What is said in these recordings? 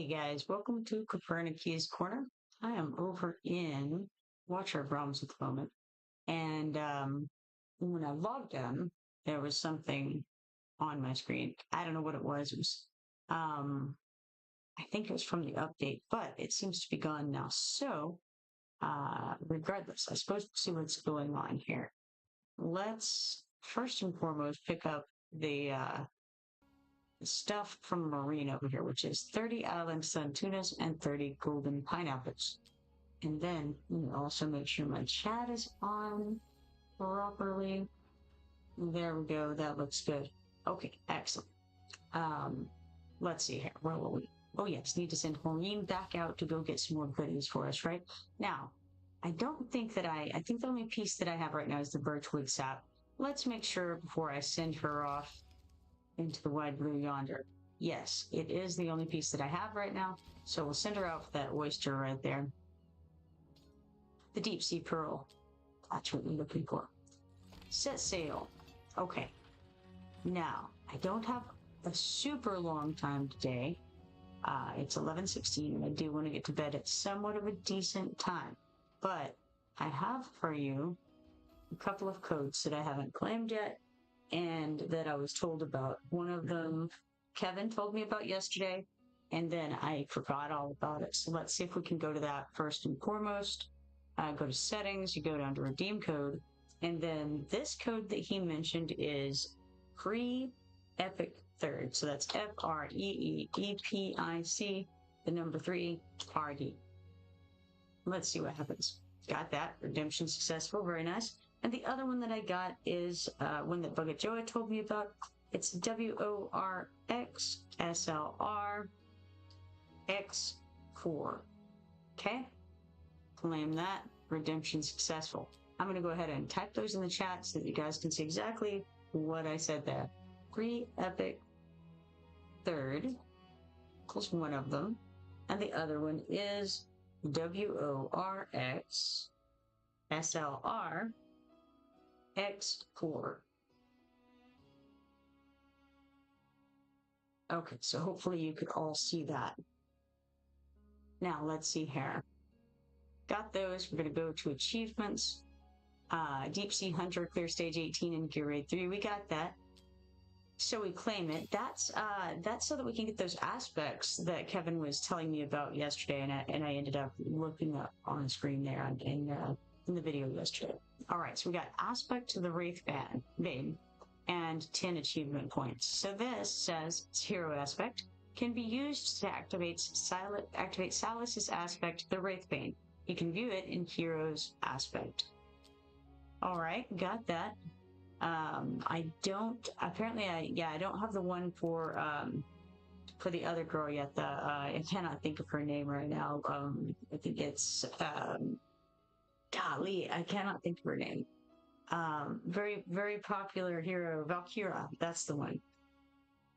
guys, welcome to Kipoerneke's Corner. I am over in Watcher of Realms at the moment, and when I logged in, there was something on my screen. I don't know what it was. It was, I think it was from the update, but it seems to be gone now. So, regardless, I suppose we'll see what's going on here. Let's first and foremost pick up the stuff from Morene over here, which is 30 island sun tunas and 30 golden pineapples. And then also make sure my chat is on properly. There we go. That looks good. Okay, excellent. Let's see here. Where will we? Oh yes, need to send Morene back out to go get some more goodies for us, right? Now, I don't think that I think the only piece that I have right now is the birchwood sap. Let's make sure before I send her off into the wide blue yonder. Yes, it is the only piece that I have right now, so we'll send her out for that oyster right there. The deep sea pearl. That's what we're looking for. Set sail. Okay. Now, I don't have a super long time today. It's 11:16, and I do want to get to bed at somewhat of a decent time. But I have for you a couple of codes that I haven't claimed yet, and that I was told about. One of them, Kevin told me about yesterday, and then I forgot all about it. So let's see if we can go to that first and foremost. Go to settings, you go down to redeem code, and then this code that he mentioned is Epic Third. So that's FREEEPIC, the number 3 RD. Let's see what happens. Got that. Redemption successful. Very nice. And the other one that I got is one that Bugejoah told me about. It's WORXSLRX4. Okay? Claim that. Redemption successful. I'm going to go ahead and type those in the chat so that you guys can see exactly what I said there. Epic Third equals one of them. And the other one is WORXSLR X4. Okay, so hopefully you could all see that. Now let's see here. Got those. We're going to go to achievements. Deep Sea Hunter, clear stage 18 in Gear Raid 3. We got that. So we claim it. That's so that we can get those aspects that Kevin was telling me about yesterday, and I ended up looking up on the screen there in the video yesterday. All right, so we got aspect to the Wraith Bane and 10 achievement points. So this says it's hero aspect can be used to activate Silus's aspect to the Wraith Bane. You can view it in hero's aspect. All right, got that. I don't have the one for the other girl yet. I cannot think of her name right now. I think it's golly, I cannot think of her name. Very, very popular hero, Valkyra. That's the one.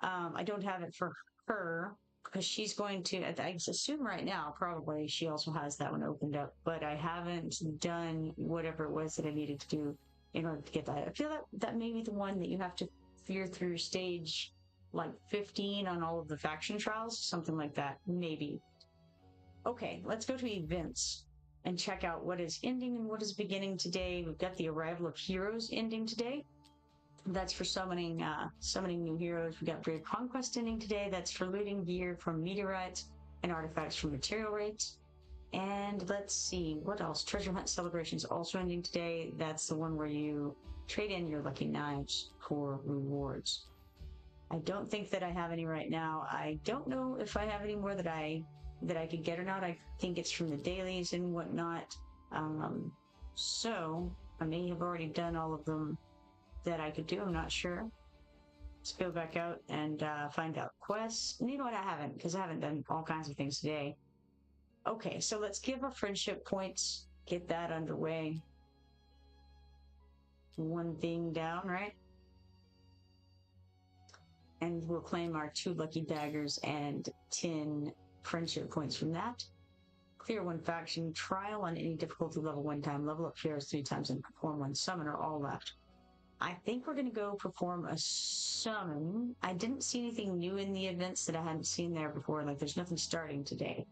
I don't have it for her because she's going to, I assume right now, probably she also has that one opened up, but I haven't done whatever it was that I needed to do in order to get that. I feel that may be the one that you have to fear through stage like 15 on all of the faction trials, something like that, maybe. Okay, let's go to events and check out what is ending and what is beginning today. We've got the arrival of heroes ending today. That's for summoning new heroes. We got Brave Conquest ending today. That's for looting gear from meteorites and artifacts from material rates. And let's see, what else? Treasure Hunt Celebrations also ending today. That's the one where you trade in your lucky knives for rewards. I don't think that I have any right now. I don't know if I have any more that I could get or not. I think it's from the dailies and whatnot. So I may have already done all of them that I could do. I'm not sure. Let's go back out and find out quests. And you know what? I haven't, because I haven't done all kinds of things today. Okay, so let's give our friendship points. Get that underway. One thing down, right? And we'll claim our 2 lucky daggers and 10 friendship points from that. Clear 1 faction trial on any difficulty level 1 time. Level up heroes 3 times and perform 1 summon are all left. I think we're going to go perform a summon. I didn't see anything new in the events that I hadn't seen there before. Like, there's nothing starting today.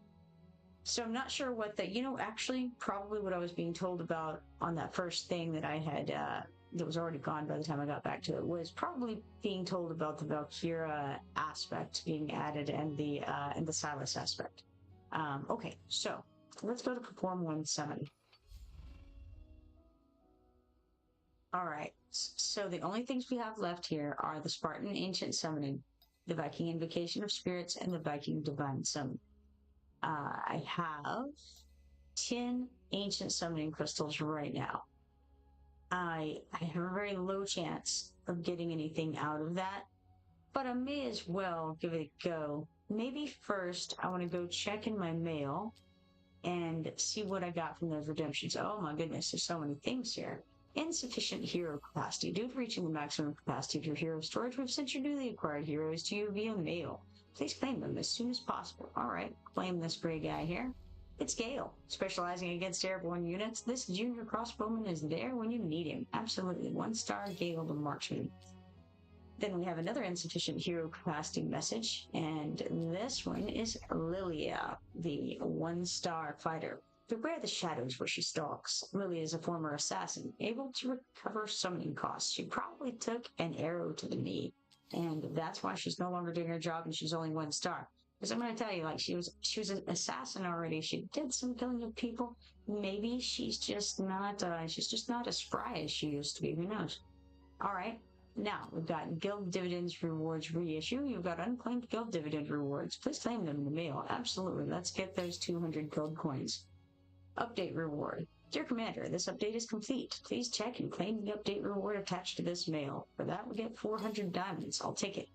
So I'm not sure what the, actually, probably what I was being told about on that first thing that I had, that was already gone by the time I got back to it, was probably being told about the Valkyria aspect being added and the Silus aspect. Okay, so let's go to perform one summon. All right, so the only things we have left here are the Spartan Ancient Summoning, the Viking Invocation of Spirits, and the Viking Divine Summon. I have 10 Ancient Summoning Crystals right now. I have a very low chance of getting anything out of that, but I may as well give it a go. Maybe first I want to go check in my mail and see what I got from those redemptions. Oh my goodness, there's so many things here. Insufficient hero capacity. Due to reaching the maximum capacity of your hero storage, we've sent your newly acquired heroes to you via mail. Please claim them as soon as possible. Alright, claim this gray guy here. It's Gale, specializing against airborne units. This junior crossbowman is there when you need him. Absolutely, 1-star Gale the Marksman. Then we have another insufficient hero capacity message, and this one is Laya, the 1-star fighter. Beware the shadows where she stalks. Lily is a former assassin, able to recover summoning costs. She probably took an arrow to the knee, and that's why she's no longer doing her job and she's only 1 star. Because I'm going to tell you, like, she was an assassin already. She did some killing of people. Maybe she's just not as spry as she used to be. Who knows? All right. Now, we've got Guild Dividends Rewards reissue. You've got unclaimed Guild Dividend Rewards. Please claim them in the mail. Absolutely. Let's get those 200 gold coins. Update reward. Dear Commander, this update is complete. Please check and claim the update reward attached to this mail. For that, we get 400 diamonds. I'll take it.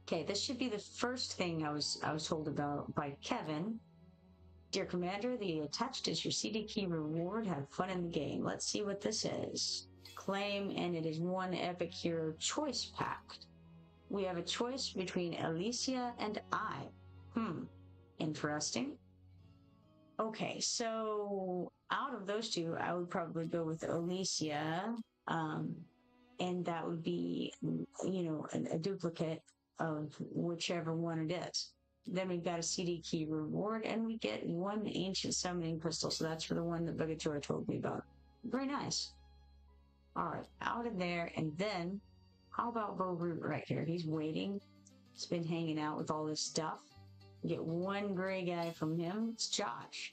Okay, this should be the first thing I was told about by Kevin. Dear Commander, the attached is your CD key reward. Have fun in the game. Let's see what this is. Claim, and it is 1 epic hero choice pack. We have a choice between Alicia and I. Interesting. Okay, so out of those two, I would probably go with Alicia, and that would be, a duplicate of whichever one it is. Then we've got a CD key reward, and we get 1 ancient summoning crystal, so that's for the one that Bugejoah told me about. Very nice. All right, out of there, and then, how about Bo Root right here? He's waiting. He's been hanging out with all this stuff. Get 1 gray guy from him. It's Josh.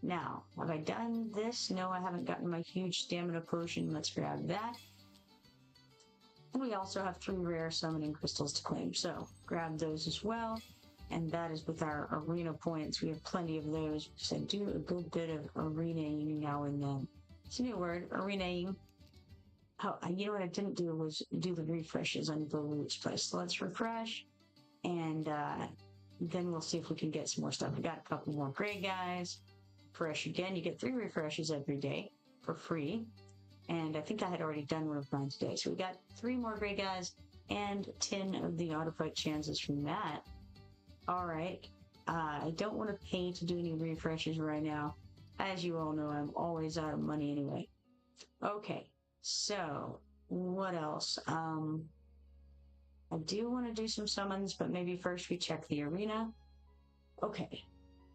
Now, have I done this? No, I haven't gotten my huge stamina potion. Let's grab that. And we also have 3 rare summoning crystals to claim, so grab those as well. And that is with our arena points. We have plenty of those, because I do a good bit of arenaing now and then. It's a new word, arenaing. Oh, you know what I didn't do was do the refreshes on Bo Root's place. So let's refresh, and then we'll see if we can get some more stuff. We got a couple more gray guys. Refresh again. You get 3 refreshes every day for free. And I think I had already done one of mine today. So we got 3 more gray guys and 10 of the autofight chances from that. All right. I don't want to pay to do any refreshes right now. As you all know, I'm always out of money anyway. Okay. So what else? I do want to do some summons, but maybe first we check the arena. Okay.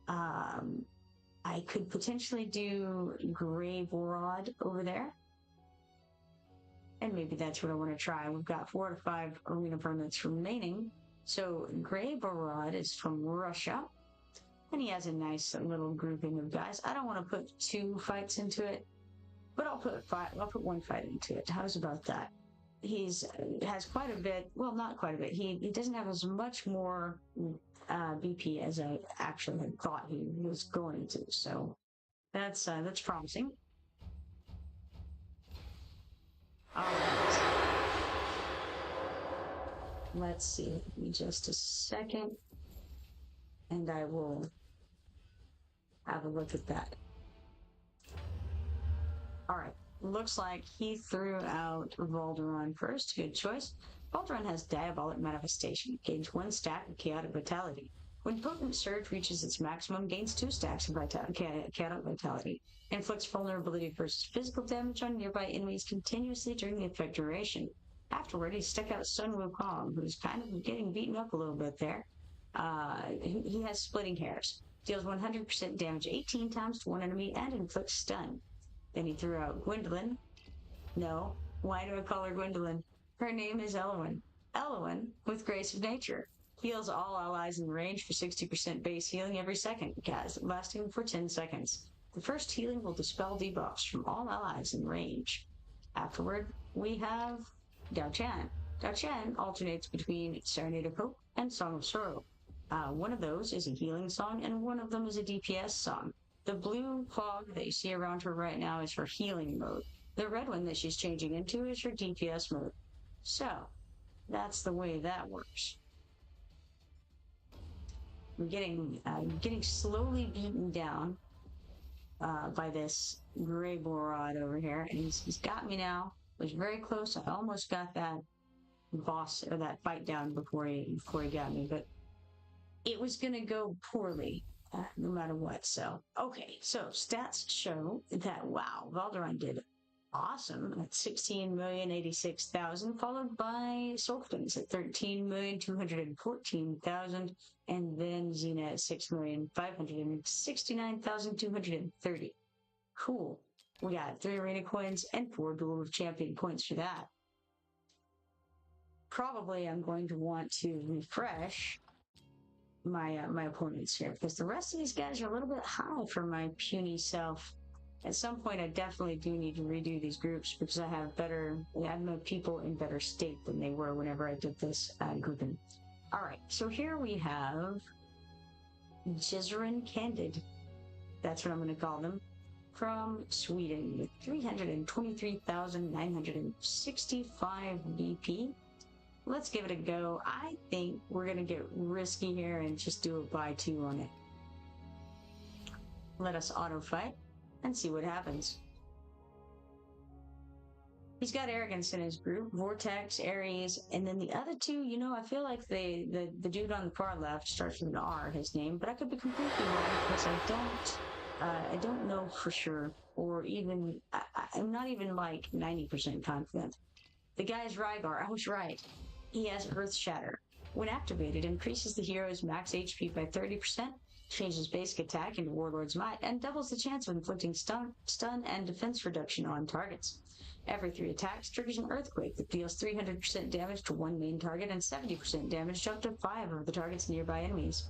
I could potentially do Grave Rod over there. And maybe that's what I want to try. We've got 4 to 5 arena permits remaining. So Grave Rod is from Russia. And he has a nice little grouping of guys. I don't want to put 2 fights into it, but I'll put 1 fight into it. How's about that? Has quite a bit, well, not quite a bit. He doesn't have as much more BP as I actually had thought he was going to. So that's promising. All right. Let's see. Give me just a second, and I will have a look at that. All right. Looks like he threw out Volderon first. Good choice. Volderon has Diabolic Manifestation. Gains 1 stat of Chaotic Vitality. When Potent Surge reaches its maximum, gains 2 stacks of vitality. Inflicts vulnerability versus physical damage on nearby enemies continuously during the effect duration. Afterward, he stuck out Sun Wukong, who's kind of getting beaten up a little bit there. He has Splitting Hairs. Deals 100% damage 18 times to one enemy and inflicts stun. Then he threw out Gwendolyn. No, why do I call her Gwendolyn? Her name is Elowen. Elowen, with Grace of Nature. Heals all allies in range for 60% base healing every second, lasting for 10 seconds. The first healing will dispel debuffs from all allies in range. Afterward, we have Dao Chan. Dao Chan alternates between Serenade of Hope and Song of Sorrow. One of those is a healing song, and one of them is a DPS song. The blue fog that you see around her right now is her healing mode. The red one that she's changing into is her DPS mode. So, that's the way that works. I'm getting slowly beaten down by this gray Borod over here, and he's got me now. Was very close. I almost got that boss or that fight down before he got me, but it was gonna go poorly no matter what. So okay, so stats show that wow, Valderon did awesome at 16,086,000, followed by Sulkins at 13,214,000, and then Xena at 6,569,230. Cool. We got 3 arena coins and 4 Duel of Champion points for that. Probably I'm going to want to refresh my opponents here, because the rest of these guys are a little bit high for my puny self. At some point, I definitely do need to redo these groups because I have my people in better state than they were whenever I did this grouping. All right, so here we have Jezrin Candid. That's what I'm going to call them. From Sweden with 323,965 BP. Let's give it a go. I think we're going to get risky here and just do a buy 2 on it. Let us auto fight and see what happens. He's got Arrogance in his group, Vortex, Ares, and then the other 2, you know, I feel like the dude on the far left starts with an R, his name, but I could be completely wrong because I don't know for sure, or even, I'm not even like 90% confident. The guy is Rygar, I was right. He has Earth Shatter. When activated, increases the hero's max HP by 30%, changes basic attack into Warlord's Might, and doubles the chance of inflicting stun and defense reduction on targets. Every 3 attacks triggers an Earthquake that deals 300% damage to one main target and 70% damage to up to 5 of the target's nearby enemies.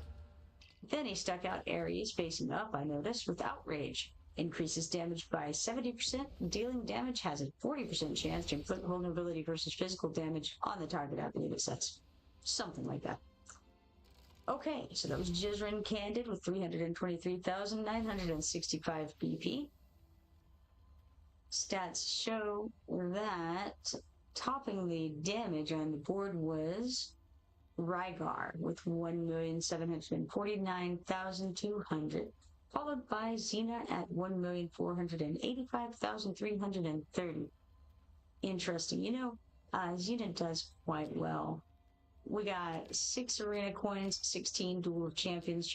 Then he stuck out Ares facing up, I noticed, with Outrage. Increases damage by 70%. Dealing damage has a 40% chance to inflict vulnerability versus physical damage on the target, I believe it says. Something like that. Okay, so that was Jezrin Candid with 323,965 BP. Stats show that topping the damage on the board was Rygar with 1,749,200, followed by Xena at 1,485,330. Interesting. You know, Xena does quite well. We got 6 arena coins, 16 Duel of Champions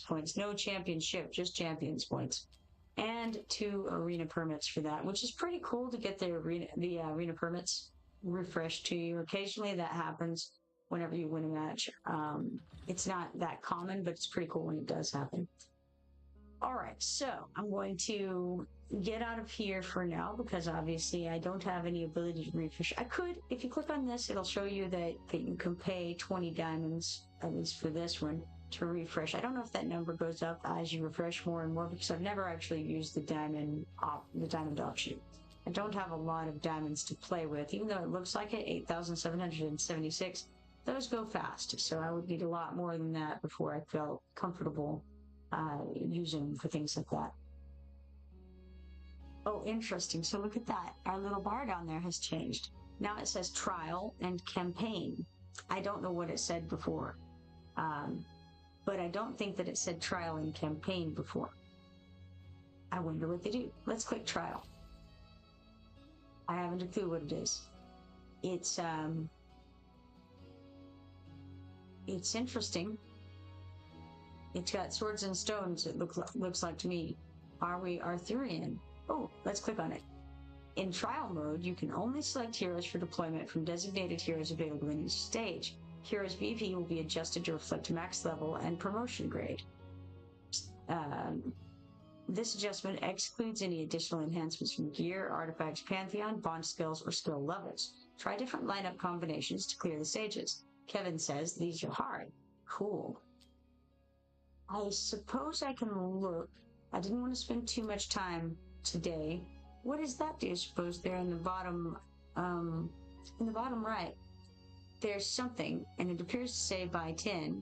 points. No championship, just champions points. And 2 arena permits for that, which is pretty cool to get the arena permits refreshed to you. Occasionally that happens whenever you win a match. It's not that common, but it's pretty cool when it does happen. All right, so I'm going to get out of here for now because obviously I don't have any ability to refresh. I could, if you click on this, it'll show you that you can pay 20 diamonds, at least for this one, to refresh. I don't know if that number goes up as you refresh more and more because I've never actually used the diamond option. I don't have a lot of diamonds to play with, even though it looks like it, 8,776. Those go fast, so I would need a lot more than that before I felt comfortable using for things like that. Oh, interesting. So look at that. Our little bar down there has changed. Now it says trial and campaign. I don't know what it said before, but I don't think that it said trial and campaign before. I wonder what they do. Let's click trial. I haven't a clue what it is. It's It's interesting. It's got swords and stones, it looks like to me. Are we Arthurian? Oh, let's click on it. In trial mode, you can only select heroes for deployment from designated heroes available in each stage. Heroes' VP will be adjusted to reflect max level and promotion grade. This adjustment excludes any additional enhancements from gear, artifacts, pantheon, bond skills, or skill levels. Try different lineup combinations to clear the stages. Kevin says these are hard. Cool. I suppose I can look. I didn't want to spend too much time today. What does that do? Suppose there in the bottom right, there's something, and it appears to say by 10,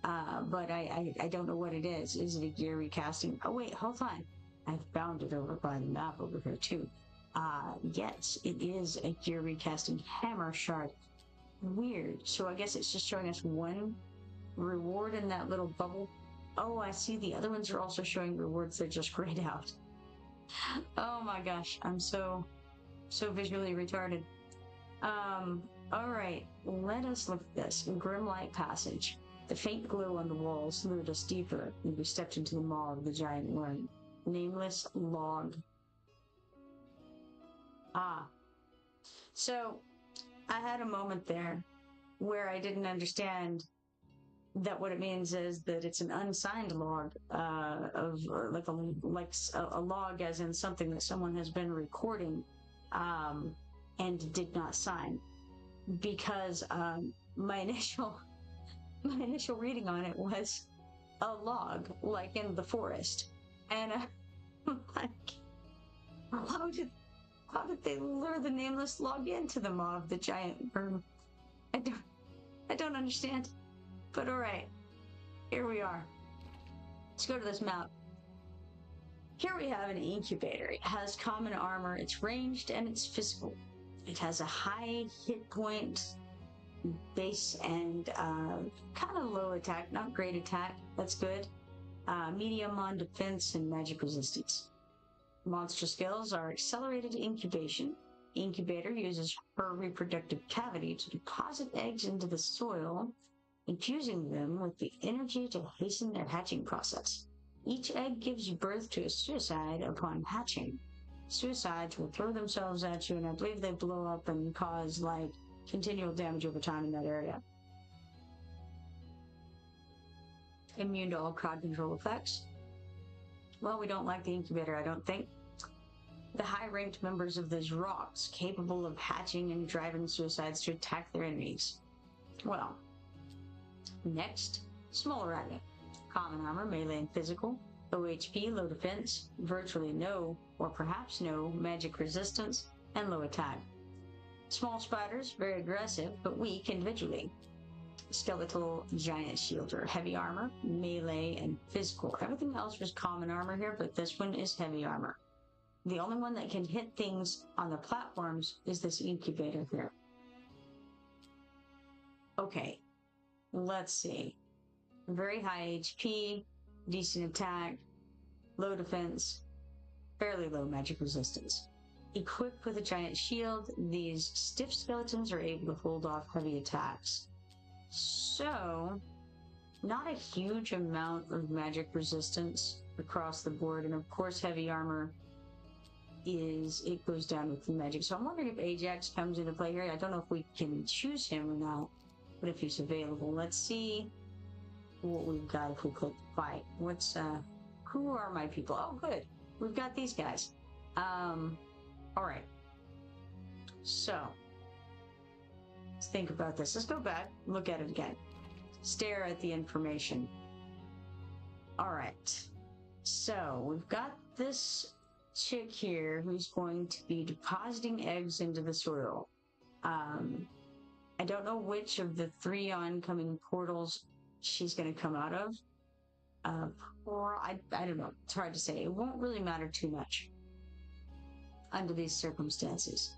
but I don't know what it is. Is it a gear recasting? Oh wait, hold on. I found it over by the map over here too. Yes, it is a gear recasting hammer shard. Weird. So I guess it's just showing us one reward in that little bubble. Oh, I see the other ones are also showing rewards. They're just grayed out. Oh my gosh, I'm so visually retarded. All right, let us look at this. Grim light passage. The faint glow on the walls lured us deeper, and we stepped into the maw of the giant worm. Nameless log. Ah. So, I had a moment there where I didn't understand that what it means is that it's an unsigned log of a log as in something that someone has been recording and did not sign, because my initial reading on it was a log like in the forest, and like, how did they lure the nameless log into the maw of the giant worm? I don't understand. But alright, here we are. Let's go to this map. Here we have an incubator. It has common armor, it's ranged, and it's physical. It has a high hit point base and kind of low attack, not great attack, that's good. Medium on defense and magic resistance. Monster skills are accelerated incubation. Incubator uses her reproductive cavity to deposit eggs into the soil, infusing them with the energy to hasten their hatching process. Each egg gives birth to a suicide upon hatching. Suicides will throw themselves at you, and I believe they blow up and cause, like, continual damage over time in that area. Immune to all crowd control effects. Well, we don't like the incubator, I don't think. The high-ranked members of these rocks, capable of hatching and driving suicides to attack their enemies. Well, next, smaller item. Common armor, melee and physical. Low HP, low defense, virtually no, or perhaps no, magic resistance, and low attack. Small spiders, very aggressive, but weak individually. Skeletal giant shielder, heavy armor, melee, and physical. Everything else was common armor here, but this one is heavy armor. The only one that can hit things on the platforms is this incubator here. Okay, let's see. Very high HP, decent attack, low defense, fairly low magic resistance. Equipped with a giant shield, these stiff skeletons are able to hold off heavy attacks. So, not a huge amount of magic resistance across the board, and of course heavy armor it goes down with the magic. So I'm wondering if Ajax comes into play here. I don't know if we can choose him or not, but if he's available. Let's see what we've got if we click fight. Who are my people? Oh, good. We've got these guys. Alright. So, let's think about this. Let's go back, look at it again. Stare at the information. Alright. So, we've got this chick here who's going to be depositing eggs into the soil. I don't know which of the 3 oncoming portals she's going to come out of. Or I don't know. It's hard to say. It won't really matter too much under these circumstances.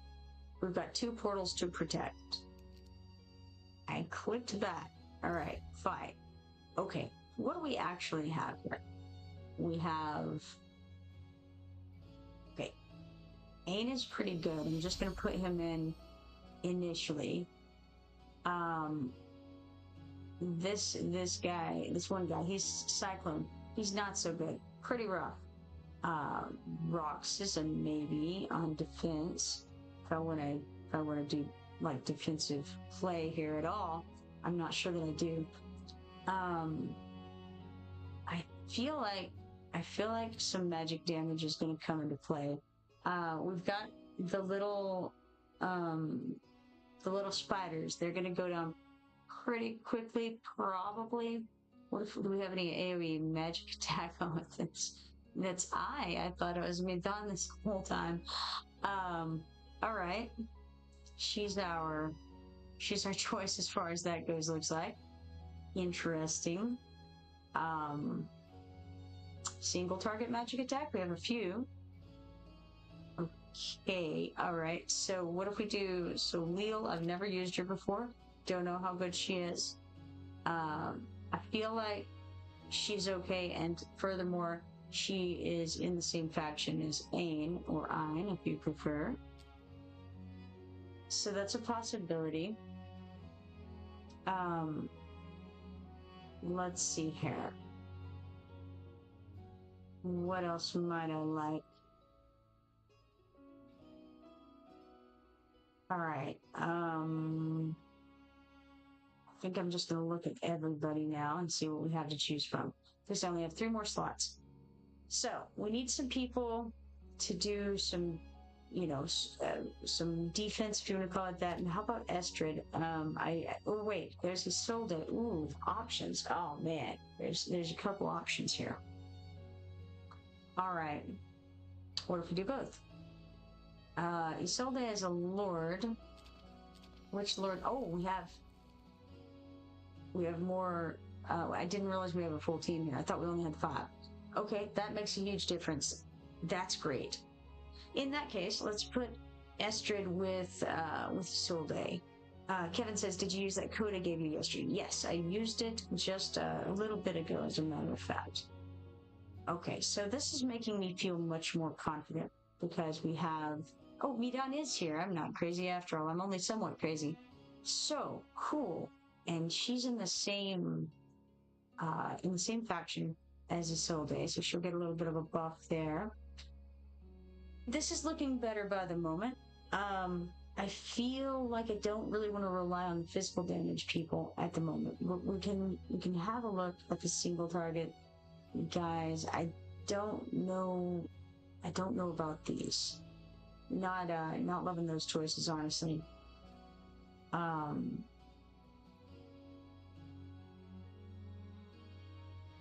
We've got 2 portals to protect. I clicked back. Alright, fight. Okay, what do we actually have here? We have... Okay. Ain is pretty good. I'm just going to put him in initially. this one guy, he's Cyclone. He's not so good. Pretty rough. Uh, Rocks is a maybe on defense. If I wanna do like defensive play here at all, I'm not sure that I do. Um, I feel like I feel like some magic damage is going to come into play. We've got the little um, the little spiders. They're going to go down pretty quickly, probably. What if do we have any AoE magic attack on with this? That's I thought it was me done this whole time. Um, all right. She's our she's our choice as far as that goes, looks like. Interesting. Um, Single target magic attack. We have a few. Okay, alright. So what if we do so Leal, I've never used her before. Don't know how good she is. I feel like she's okay, and furthermore, she is in the same faction as Ain, or Ein, if you prefer. So that's a possibility. Let's see here. What else might I like? All right. I think I'm just going to look at everybody now and see what we have to choose from. Because I only have 3 more slots. So we need some people to do some, some defense, if you want to call it that. And how about Estrid? Oh wait, there's Isolde. Ooh, options. Oh man, there's a couple options here. All right. What if we do both? Isolde is a lord. Which lord? Oh, we have more. I didn't realize we have a full team here. I thought we only had 5. Okay, that makes a huge difference. That's great. In that case, let's put Estrid with Isolde. Kevin says, "Did you use that code I gave you yesterday?" Yes, I used it just a little bit ago, as a matter of fact. Okay, so this is making me feel much more confident because we have. Oh, Midan is here. I'm not crazy after all. I'm only somewhat crazy. So cool. And she's in the same faction as Isolde, so she'll get a little bit of a buff there. This is looking better by the moment. I feel like I don't really want to rely on physical damage people at the moment. We can have a look at the single target guys. I don't know about these. Not loving those choices, honestly.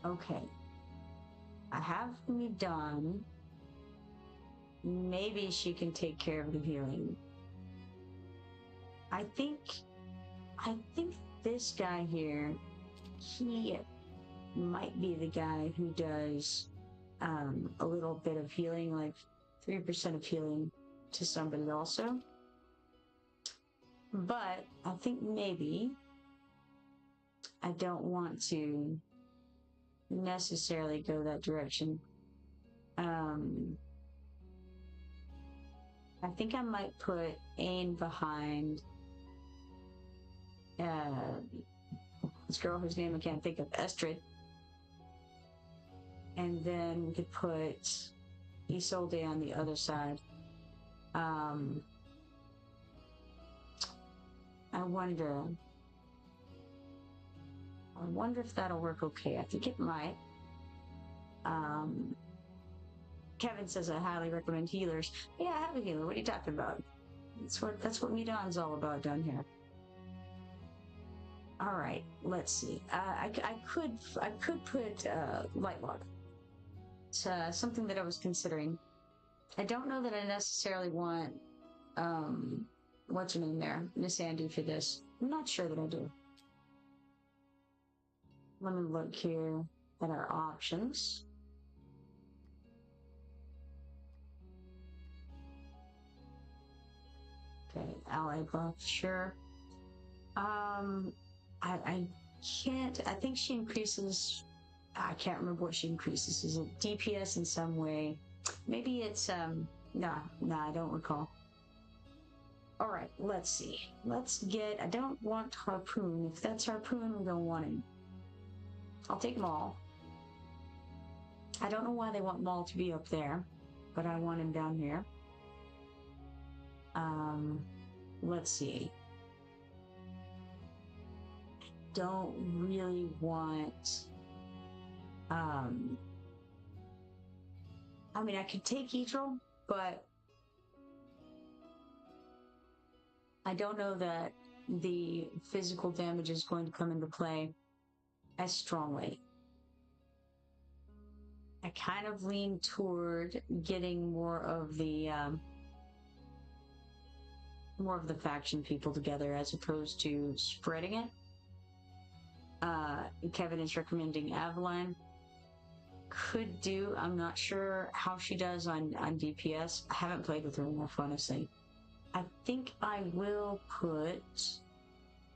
Okay. I have me done. Maybe she can take care of the healing. I think this guy here, he might be the guy who does a little bit of healing, like 3% of healing to somebody also. But I think maybe I don't want to necessarily go that direction. I think I might put Ain behind this girl whose name I can't think of, Estrid. And then we could put Isolde on the other side. I wonder if that'll work okay. I think it might. Kevin says I highly recommend healers. Yeah, I have a healer. What are you talking about? That's what Midan's all about down here. All right, let's see. I could put Lightlock. It's something that I was considering. I don't know that I necessarily want what's her name there, Miss Andy, for this. I'm not sure that I do. Let me look here at our options. Okay, ally buff, sure. I can't. I think she increases. I can't remember what she increases. Is it DPS in some way? Maybe it's no, I don't recall. All right, let's see. Let's get, I don't want Harpoon. If that's Harpoon, we don't want him. I'll take Maul. I don't know why they want Maul to be up there, but I want him down here. Let's see. Don't really want, I mean, I could take Etril, but I don't know that the physical damage is going to come into play as strongly. I kind of lean toward getting more of the faction people together as opposed to spreading it. Kevin is recommending Aveline. Could do. I'm not sure how she does on DPS. I haven't played with her enough, honestly. I think I will put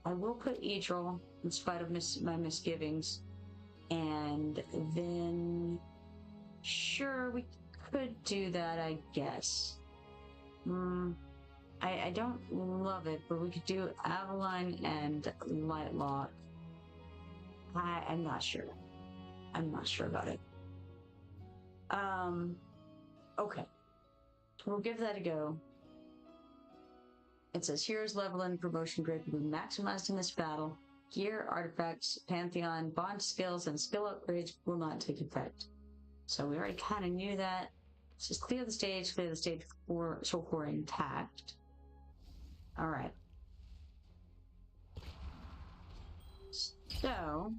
Idril in spite of my misgivings, and then sure, we could do that, I guess. I don't love it, but we could do Aveline and Lightlock. I'm not sure. I'm not sure about it. Okay. We'll give that a go. It says heroes level and promotion grade will be maximized in this battle. Gear, artifacts, pantheon, bond skills, and skill upgrades will not take effect. So we already kind of knew that. Let's just clear the stage for soul core intact. Alright. So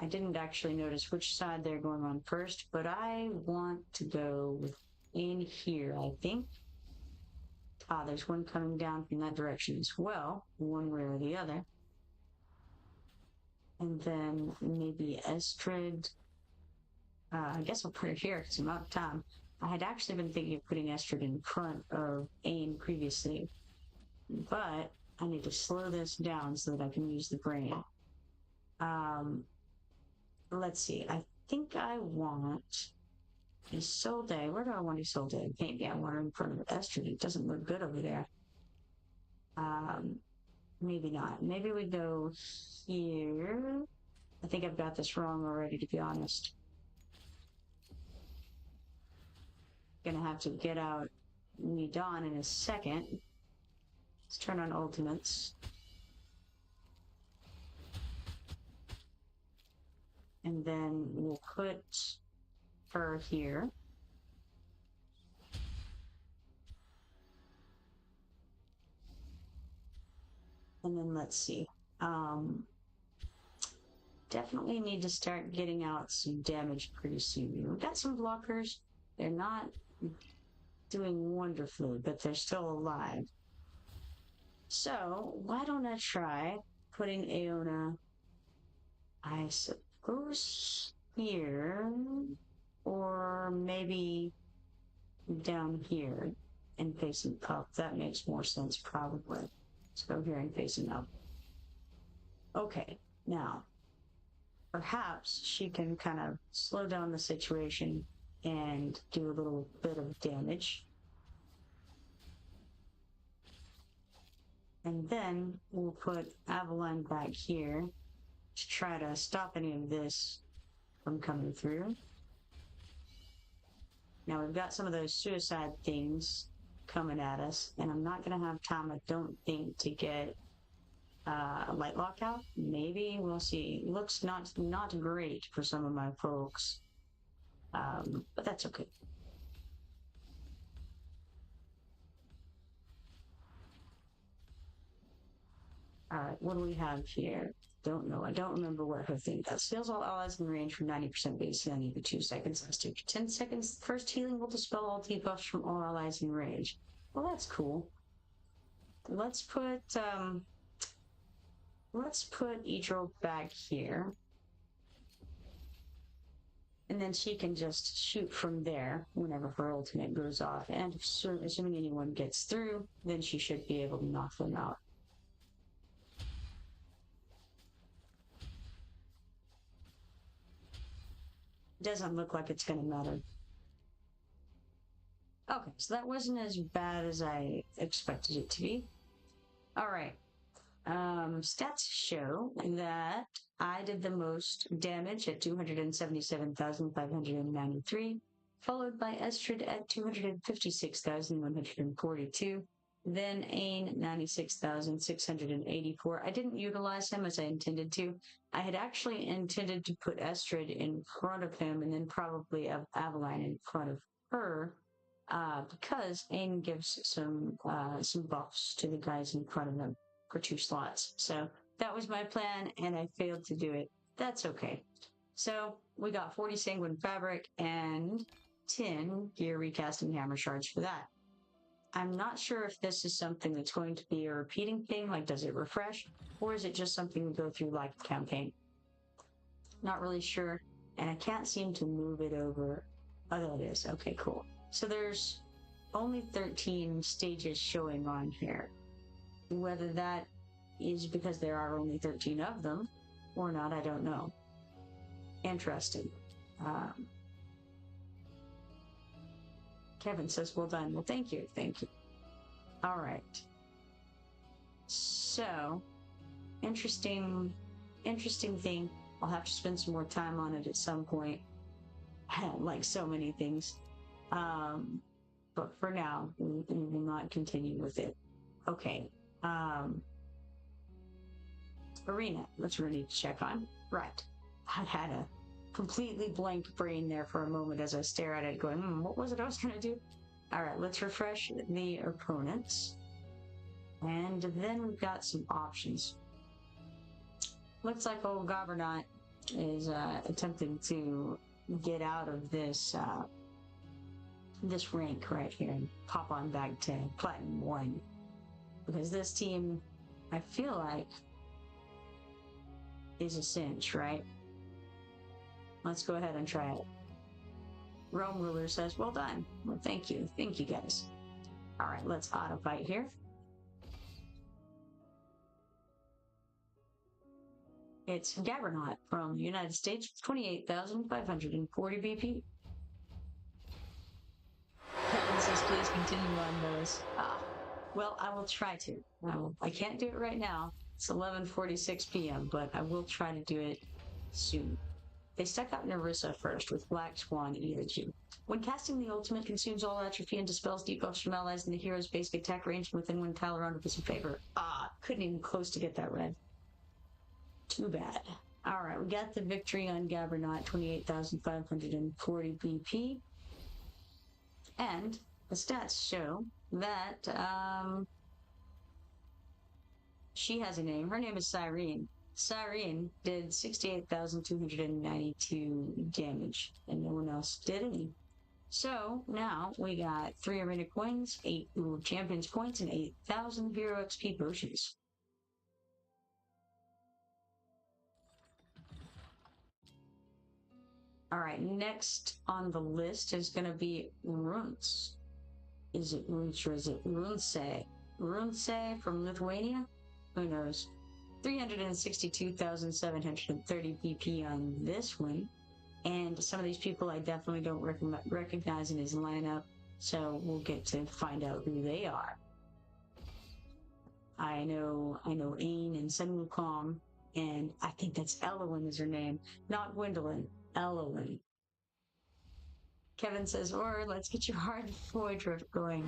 I didn't actually notice which side they're going on first, but I want to go in here, I think. Ah, there's one coming down from that direction as well, one way or the other. And then maybe Estrid. I guess I'll put her here because I'm out of time. I had actually been thinking of putting Estrid in front of Ain previously, but I need to slow this down so that I can use the brain. Let's see. I think I want Isolde. Where do I want Isolde? Maybe I want her in front of Estrid. It doesn't look good over there. Maybe not. Maybe we go here. I think I've got this wrong already, to be honest. Gonna have to get out Nidon in a second. Let's turn on ultimates. And then we'll put her here. And then let's see. Definitely need to start getting out some damage pretty soon. We've got some blockers. They're not doing wonderfully, but they're still alive. So why don't I try putting Aona, I suppose, here, or maybe down here and facing up. That makes more sense, probably. Let's go here and facing up. Okay, now, perhaps she can kind of slow down the situation and do a little bit of damage. And then we'll put Aveline back here to try to stop any of this from coming through. Now we've got some of those suicide things coming at us, and I'm not going to have time, I don't think, to get a light lockout. Maybe, we'll see. It looks not great for some of my folks, but that's okay. Alright, what do we have here? Don't know. I don't remember what her thing does. Heals all allies in range for 90% base healing for 2 seconds. Lasts 10 seconds. First healing will dispel all debuffs from all allies in range. Well, that's cool. Let's put Idril back here. And then she can just shoot from there whenever her ultimate goes off. And assuming anyone gets through, then she should be able to knock them out. Doesn't look like it's going to matter. Okay. Okay, so that wasn't as bad as I expected it to be. All right. Stats show that I did the most damage at 277,593, followed by Estrid at 256,142, then Ain 96,684. I didn't utilize him as I intended to. I had actually intended to put Estrid in front of him and then probably Aveline in front of her, because Ain gives some buffs to the guys in front of him for 2 slots. So that was my plan, and I failed to do it. That's okay. So we got 40 sanguine fabric and 10 gear recasting hammer shards for that. I'm not sure if this is something that's going to be a repeating thing, like does it refresh, or is it just something we go through like the campaign? Not really sure, and I can't seem to move it over. Oh, there it is. Okay, cool. So there's only 13 stages showing on here. Whether that is because there are only 13 of them or not, I don't know. Interesting. Kevin says, well done. Well, thank you. Thank you. All right. So, interesting thing. I'll have to spend some more time on it at some point. Like so many things. But for now, we will not continue with it. Okay. Arena, let's really check on. Right. I had a completely blank brain there for a moment as I stare at it going, what was it I was going to do? All right, let's refresh the opponents. And then we've got some options. Looks like old Gobernot is attempting to get out of this this rank right here and pop on back to Platinum 1. Because this team, I feel like, is a cinch, right? Let's go ahead and try it. Rome Ruler says, well done. Well, thank you. Thank you, guys. All right, let's auto fight here. It's Gabernot from the United States, 28,540 BP. Kevin says, please continue on those. Well, I will try to. I can't do it right now. It's 11:46 p.m., but I will try to do it soon. They stuck out Nerissa first with Black Swan ERG. When casting the ultimate, consumes all atrophy and dispels debuffs from allies in the hero's basic attack range within 1 tile around of his favor. Couldn't even close to get that red. Too bad. All right, we got the victory on Gabernot, 28,540 BP. And the stats show that she has a name. Her name is Cyrene. Cyrene did 68,292 damage, and no one else did any. So now we got 3 arena coins, 8 World Champions points, and 8,000 Hero XP potions. All right, next on the list is going to be Runts. Is it Runts or is it Runse? Runse from Lithuania? Who knows? 362,730 BP on this one. And some of these people I definitely don't recognize in his lineup, so we'll get to find out who they are. I know Ain and Sun Wukong, and I think that's Elowen is her name, not Gwendolyn. Elowen. Kevin says, or let's get your hard void rift going.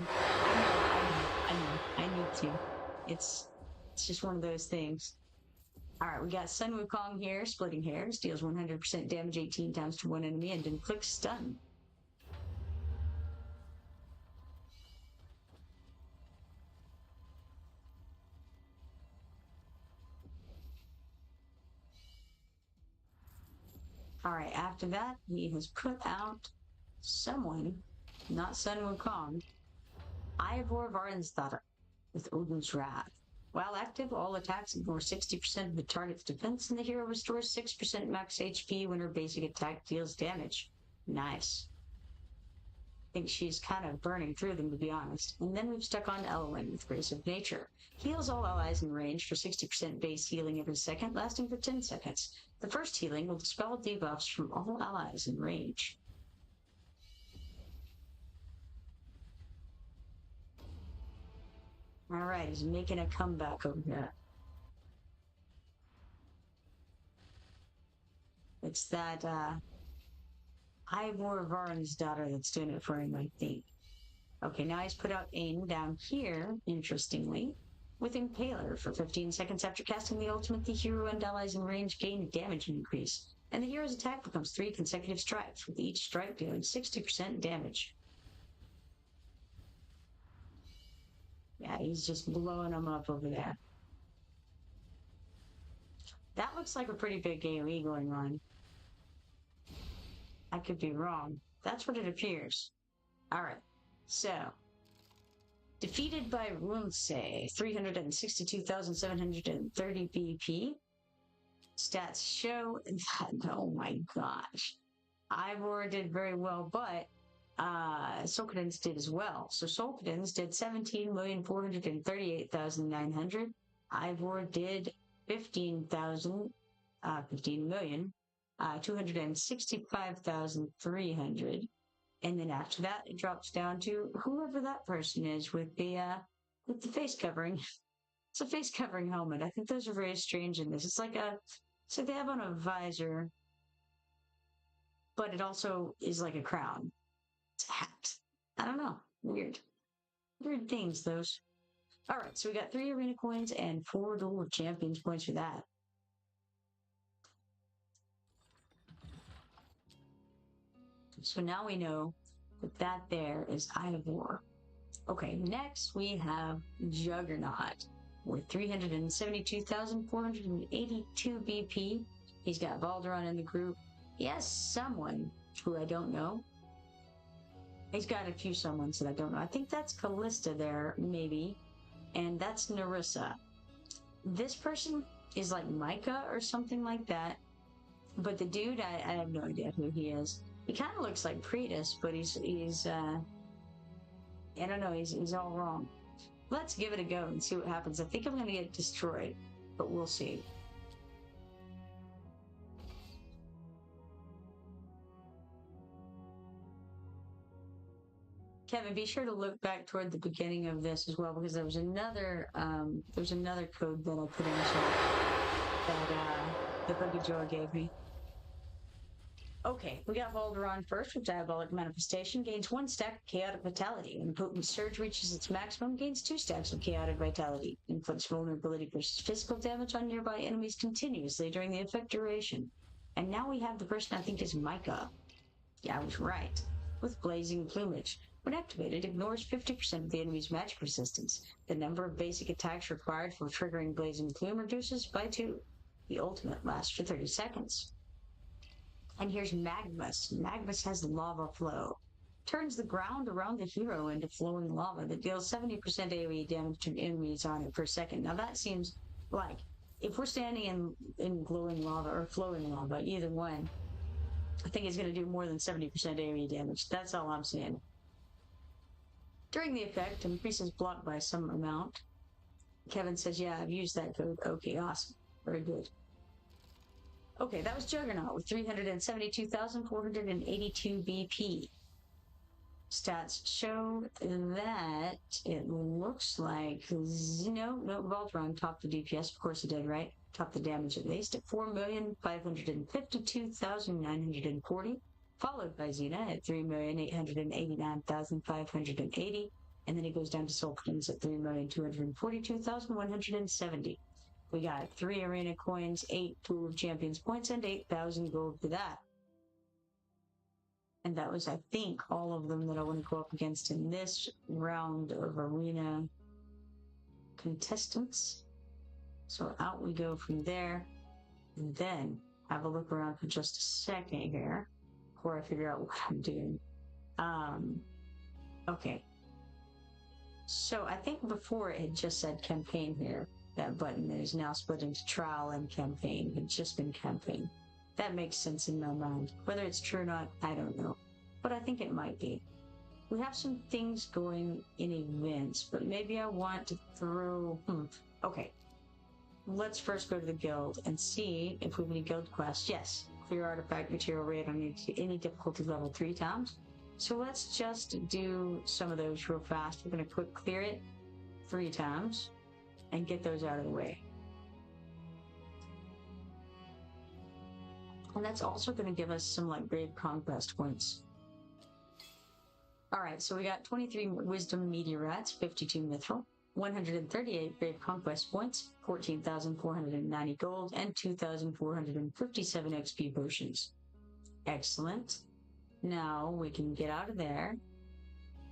I need to. It's just one of those things. All right, we got Sun Wukong here, splitting hairs, deals 100% damage 18 times to one enemy, and then clicks stun. All right, after that, he has put out someone, not Sun Wukong, Ivor Varensdatter with Odin's Wrath. While active, all attacks ignore 60% of the target's defense, and the hero restores 6% max HP when her basic attack deals damage. Nice. I think she's kind of burning through them, to be honest. And then we've stuck on Elowen with Grace of Nature. Heals all allies in range for 60% base healing every second, lasting for 10 seconds. The first healing will dispel debuffs from all allies in range. All right, he's making a comeback over here. It's that Ivor Varen's daughter that's doing it for him, I think. Okay, now he's put out aim down here, interestingly, with Impaler for 15 seconds after casting the ultimate. The hero and allies in range gain damage increase, and the hero's attack becomes 3 consecutive strikes, with each strike dealing 60% damage. Yeah, he's just blowing them up over there. That looks like a pretty big AoE going on. I could be wrong. That's what it appears. All right, so defeated by Runse, 362,730 BP. Stats show that, oh my gosh. Ivor did very well, but Solkadins did as well. So Solkadins did 17,438,900. Ivor did 15,265,300. And then after that, it drops down to whoever that person is with the face covering. It's a face covering helmet. I think those are very strange in this. It's like so they have on a visor, but it also is like a crown. It's a hat. I don't know. Weird. Weird things, those. All right, so we got 3 arena coins and 4 Duel of Champions points for that. So now we know that there is Ivor. Okay, next we have Juggernaut with 372,482 BP. He's got Valderon in the group. He has someone who I don't know. He's got a few someones that I don't know. I think that's Callista there, maybe. And that's Narissa. This person is like Micah or something like that. But the dude, I have no idea who he is. He kind of looks like Pretus, but he's I don't know, he's all wrong. Let's give it a go and see what happens. I think I'm going to get destroyed, but we'll see. Kevin, be sure to look back toward the beginning of this as well, because there was another code that I put in that the Bugejoah gave me. Okay, we got Valderon first with Diabolic Manifestation, gains 1 stack of Chaotic Vitality. When Potent Surge reaches its maximum, gains 2 stacks of Chaotic Vitality. Inflicts vulnerability versus physical damage on nearby enemies continuously during the effect duration. And now we have the person I think is Micah. Yeah, I was right. With Blazing Plumage. When activated, ignores 50% of the enemy's magic resistance. The number of basic attacks required for triggering Blazing Plume reduces by 2. The ultimate lasts for 30 seconds. And here's Magmus. Magmus has Lava Flow. Turns the ground around the hero into flowing lava that deals 70% AoE damage to enemies on it per second. Now that seems like, if we're standing in glowing lava or flowing lava, either one, I think it's going to do more than 70% AoE damage. That's all I'm saying. During the effect, increases block by some amount. Kevin says, yeah, I've used that code. Okay, awesome. Very good. Okay, that was Juggernaut with 372,482 BP. Stats show that it looks like no, Valtron topped the DPS. Of course it did, right? Topped the damage at least at 4,552,940, followed by Xena at 3,889,580, and then it goes down to Soul Cleanse at 3,242,170. We got 3 arena coins, 8 Pool of Champions points, and 8,000 gold for that. And that was, I think, all of them that I want to go up against in this round of arena contestants. So out we go from there. And then have a look around for just a second here before I figure out what I'm doing. Okay. So I think before it had just said campaign here. That button is now split into trial and campaign. It's just been campaign. That makes sense in my mind. Whether it's true or not, I don't know. But I think it might be. We have some things going in events, but maybe I want to throw... Okay. Let's first go to the guild and see if we have any guild quests. Yes. Clear artifact material rate on any difficulty level 3 times. So let's just do some of those real fast. We're going to quick clear it. 3 times and get those out of the way. And that's also going to give us some like grave conquest points. All right, so we got 23 wisdom meteorites, 52 mithril, 138 grave conquest points, 14,490 gold, and 2,457 XP potions. Excellent. Now we can get out of there,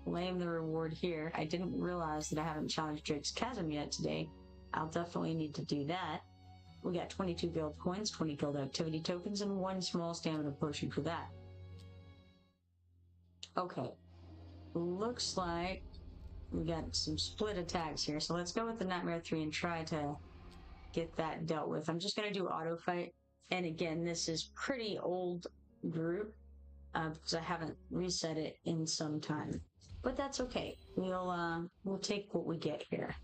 claim the reward here. I didn't realize that I haven't challenged Drake's Chasm yet today. I'll definitely need to do that. We got 22 guild coins, 20 guild activity tokens, and 1 small stamina potion for that. Okay. Looks like we got some split attacks here. So let's go with the Nightmare 3 and try to get that dealt with. I'm just going to do auto fight. And again, this is pretty old group because I haven't reset it in some time. But that's okay. We'll take what we get here.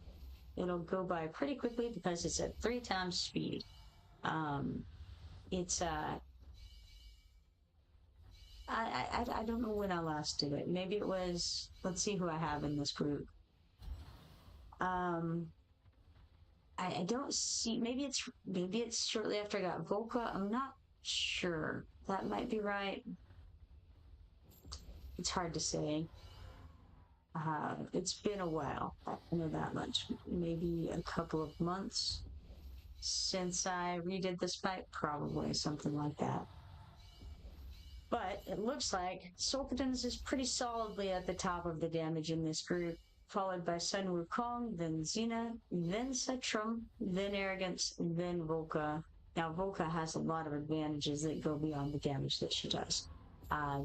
It'll go by pretty quickly because it's at 3 times speed. I don't know when I last did it. Maybe it was, let's see who I have in this group. I don't see, maybe it's shortly after I got Volca. I'm not sure. That might be right. It's hard to say. It's been a while. I know that much. Maybe a couple of months since I redid this fight, probably something like that. But it looks like Solkadens is pretty solidly at the top of the damage in this group, followed by Sun Wukong, then Xena, then Setrum, then Arrogance, then Volca. Now, Volca has a lot of advantages that go beyond the damage that she does.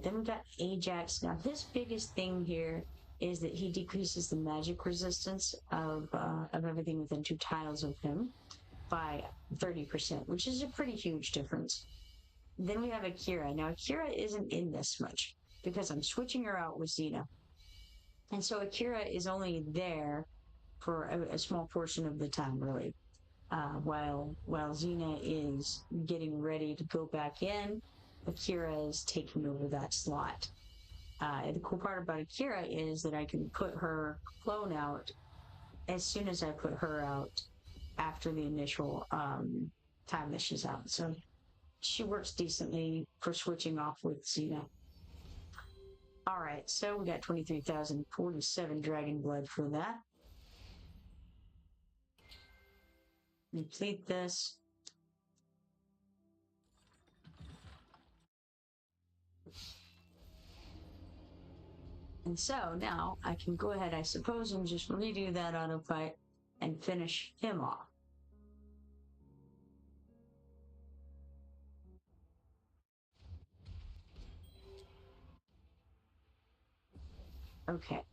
Then we've got Ajax. Now, his biggest thing here is that he decreases the magic resistance of everything within 2 tiles of him by 30%, which is a pretty huge difference. Then we have Akira. Now, Akira isn't in this much because I'm switching her out with Xena. And so Akira is only there for a small portion of the time, really. While Xena is getting ready to go back in, Akira is taking over that slot. The cool part about Akira is that I can put her clone out as soon as I put her out after the initial time that she's out. So she works decently for switching off with Xena. All right, so we got 23,047 dragon blood for that. Complete this. And so now I can go ahead, I suppose, and just redo that auto fight and finish him off. Okay.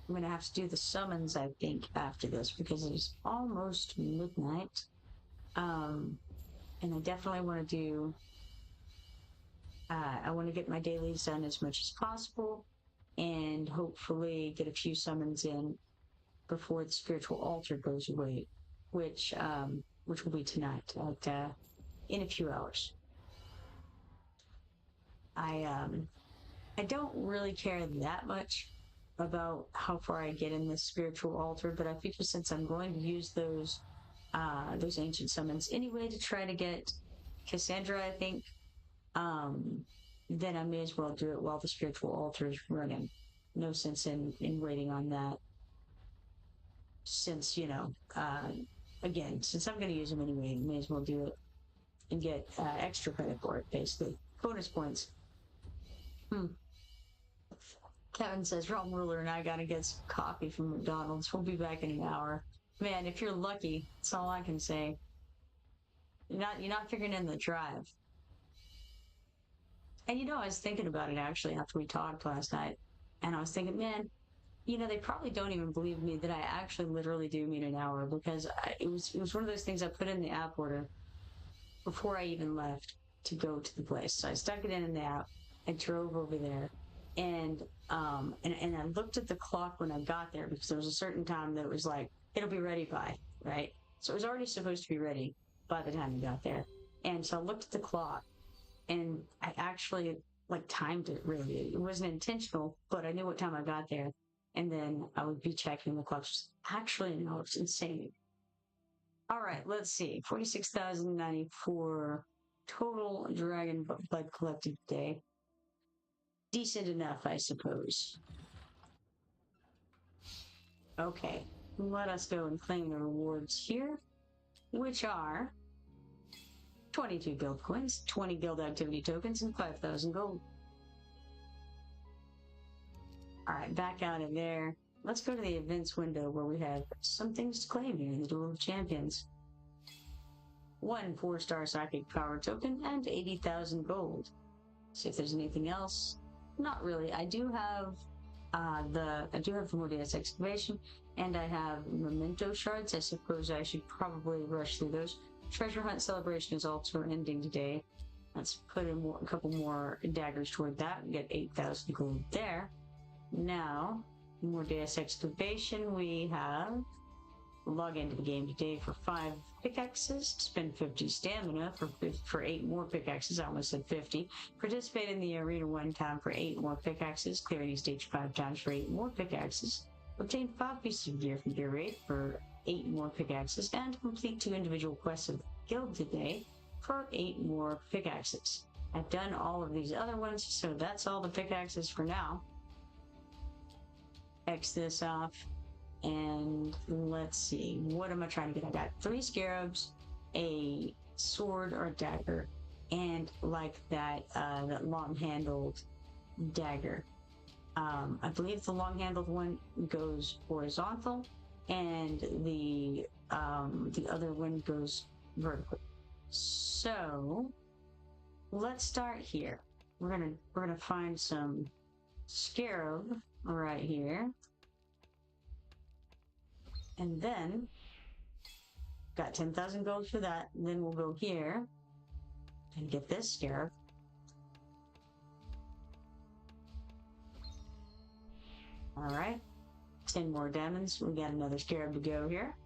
I'm going to have to do the summons, I think, after this because it's almost midnight. And I definitely want to do... I want to get my dailies done as much as possible and hopefully get a few summons in before the spiritual altar goes away, which will be tonight, in a few hours. I don't really care that much about how far I get in this spiritual altar, but I figure since I'm going to use those ancient summons anyway to try to get Kassandra, I think, then I may as well do it while the spiritual altar is running. No sense in waiting on that. Since, again, since I'm going to use them anyway, I may as well do it and get extra credit for it, basically. Bonus points. Kevin says, Realm Ruler and I gotta get some coffee from McDonald's. We'll be back in an hour. Man, if you're lucky, that's all I can say. You're not figuring in the drive. And I was thinking about it actually after we talked last night. And I was thinking, man, they probably don't even believe me that I actually literally do mean an hour because it was one of those things I put in the app order before I even left to go to the place. So I stuck it in the app and drove over there. And I looked at the clock when I got there because there was a certain time that it was like, it'll be ready by, right? So it was already supposed to be ready by the time I got there. And so I looked at the clock and I actually timed it really. It wasn't intentional, but I knew what time I got there. and then I would be checking the clutches. Actually, no, it's insane. All right, let's see. 46,094 total dragon blood collected today. Decent enough, I suppose. Okay, let us go and claim the rewards here, which are 22 guild coins, 20 guild activity tokens, and 5,000 gold. All right, back out of there. Let's go to the events window where we have some things to claim here in the Duel of Champions. 1 4-star psychic power token and 80,000 gold. See if there's anything else. Not really. I do have the Morene's Excavation, and I have Memento shards. I suppose I should probably rush through those. Treasure Hunt Celebration is also ending today. Let's put in a couple more daggers toward that and get 8,000 gold there. Now, Morene's Excavation, we have log into the game today for 5 pickaxes, spend 50 stamina for 8 more pickaxes. I almost said 50. Participate in the arena 1 time for 8 more pickaxes. Clear any stage 5 times for 8 more pickaxes. Obtain 5 pieces of gear from Gear Raid for 8 more pickaxes. And complete 2 individual quests of the guild today for 8 more pickaxes. I've done all of these other ones, so that's all the pickaxes for now. X this off. And let's see, what am I trying to get? I got 3 scarabs, a sword or dagger, and like that long-handled dagger. I believe the long-handled one goes horizontal, and the other one goes vertical. So let's start here. We're gonna find some scarab right here. And then, got 10,000 gold for that. And then we'll go here and get this scarab. All right, 10 more diamonds. We got another scarab to go here.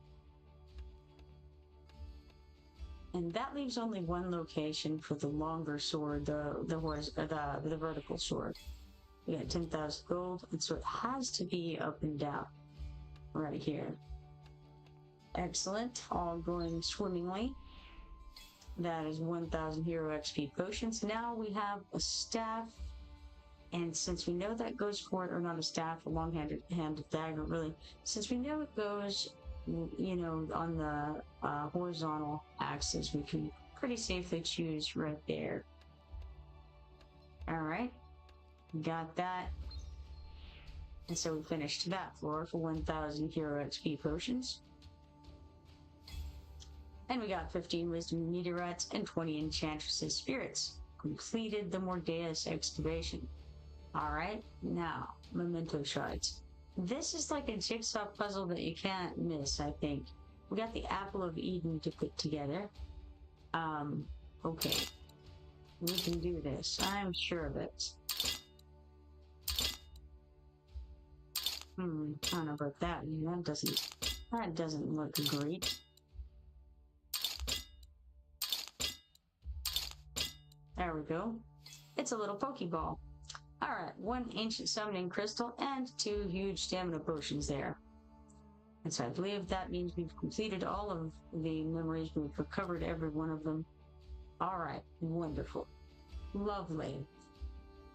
And that leaves only 1 location for the longer sword, the vertical sword. We got 10,000 gold, and so it has to be up and down right here. Excellent, all going swimmingly. That is 1,000 hero XP potions. Now we have a staff, and since we know that goes for it, or not a staff, a long-handed dagger, really. Since we know it goes, you know, on the horizontal axis, we can pretty safely choose right there. All right, got that. And so we finished that floor for 1,000 hero XP potions. And we got 15 wisdom meteorites and 20 enchantress's spirits. Completed the Morene's Excavation. Alright, now, memento shards. This is like a jigsaw puzzle that you can't miss, I think. We got the Apple of Eden to put together. Okay. We can do this. I'm sure of it. I don't know about that. That doesn't look great. There we go. It's a little Pokeball. Alright, 1 ancient summoning crystal and 2 huge stamina potions there. And so I believe that means we've completed all of the memories. We've recovered every one of them. Alright, wonderful. Lovely.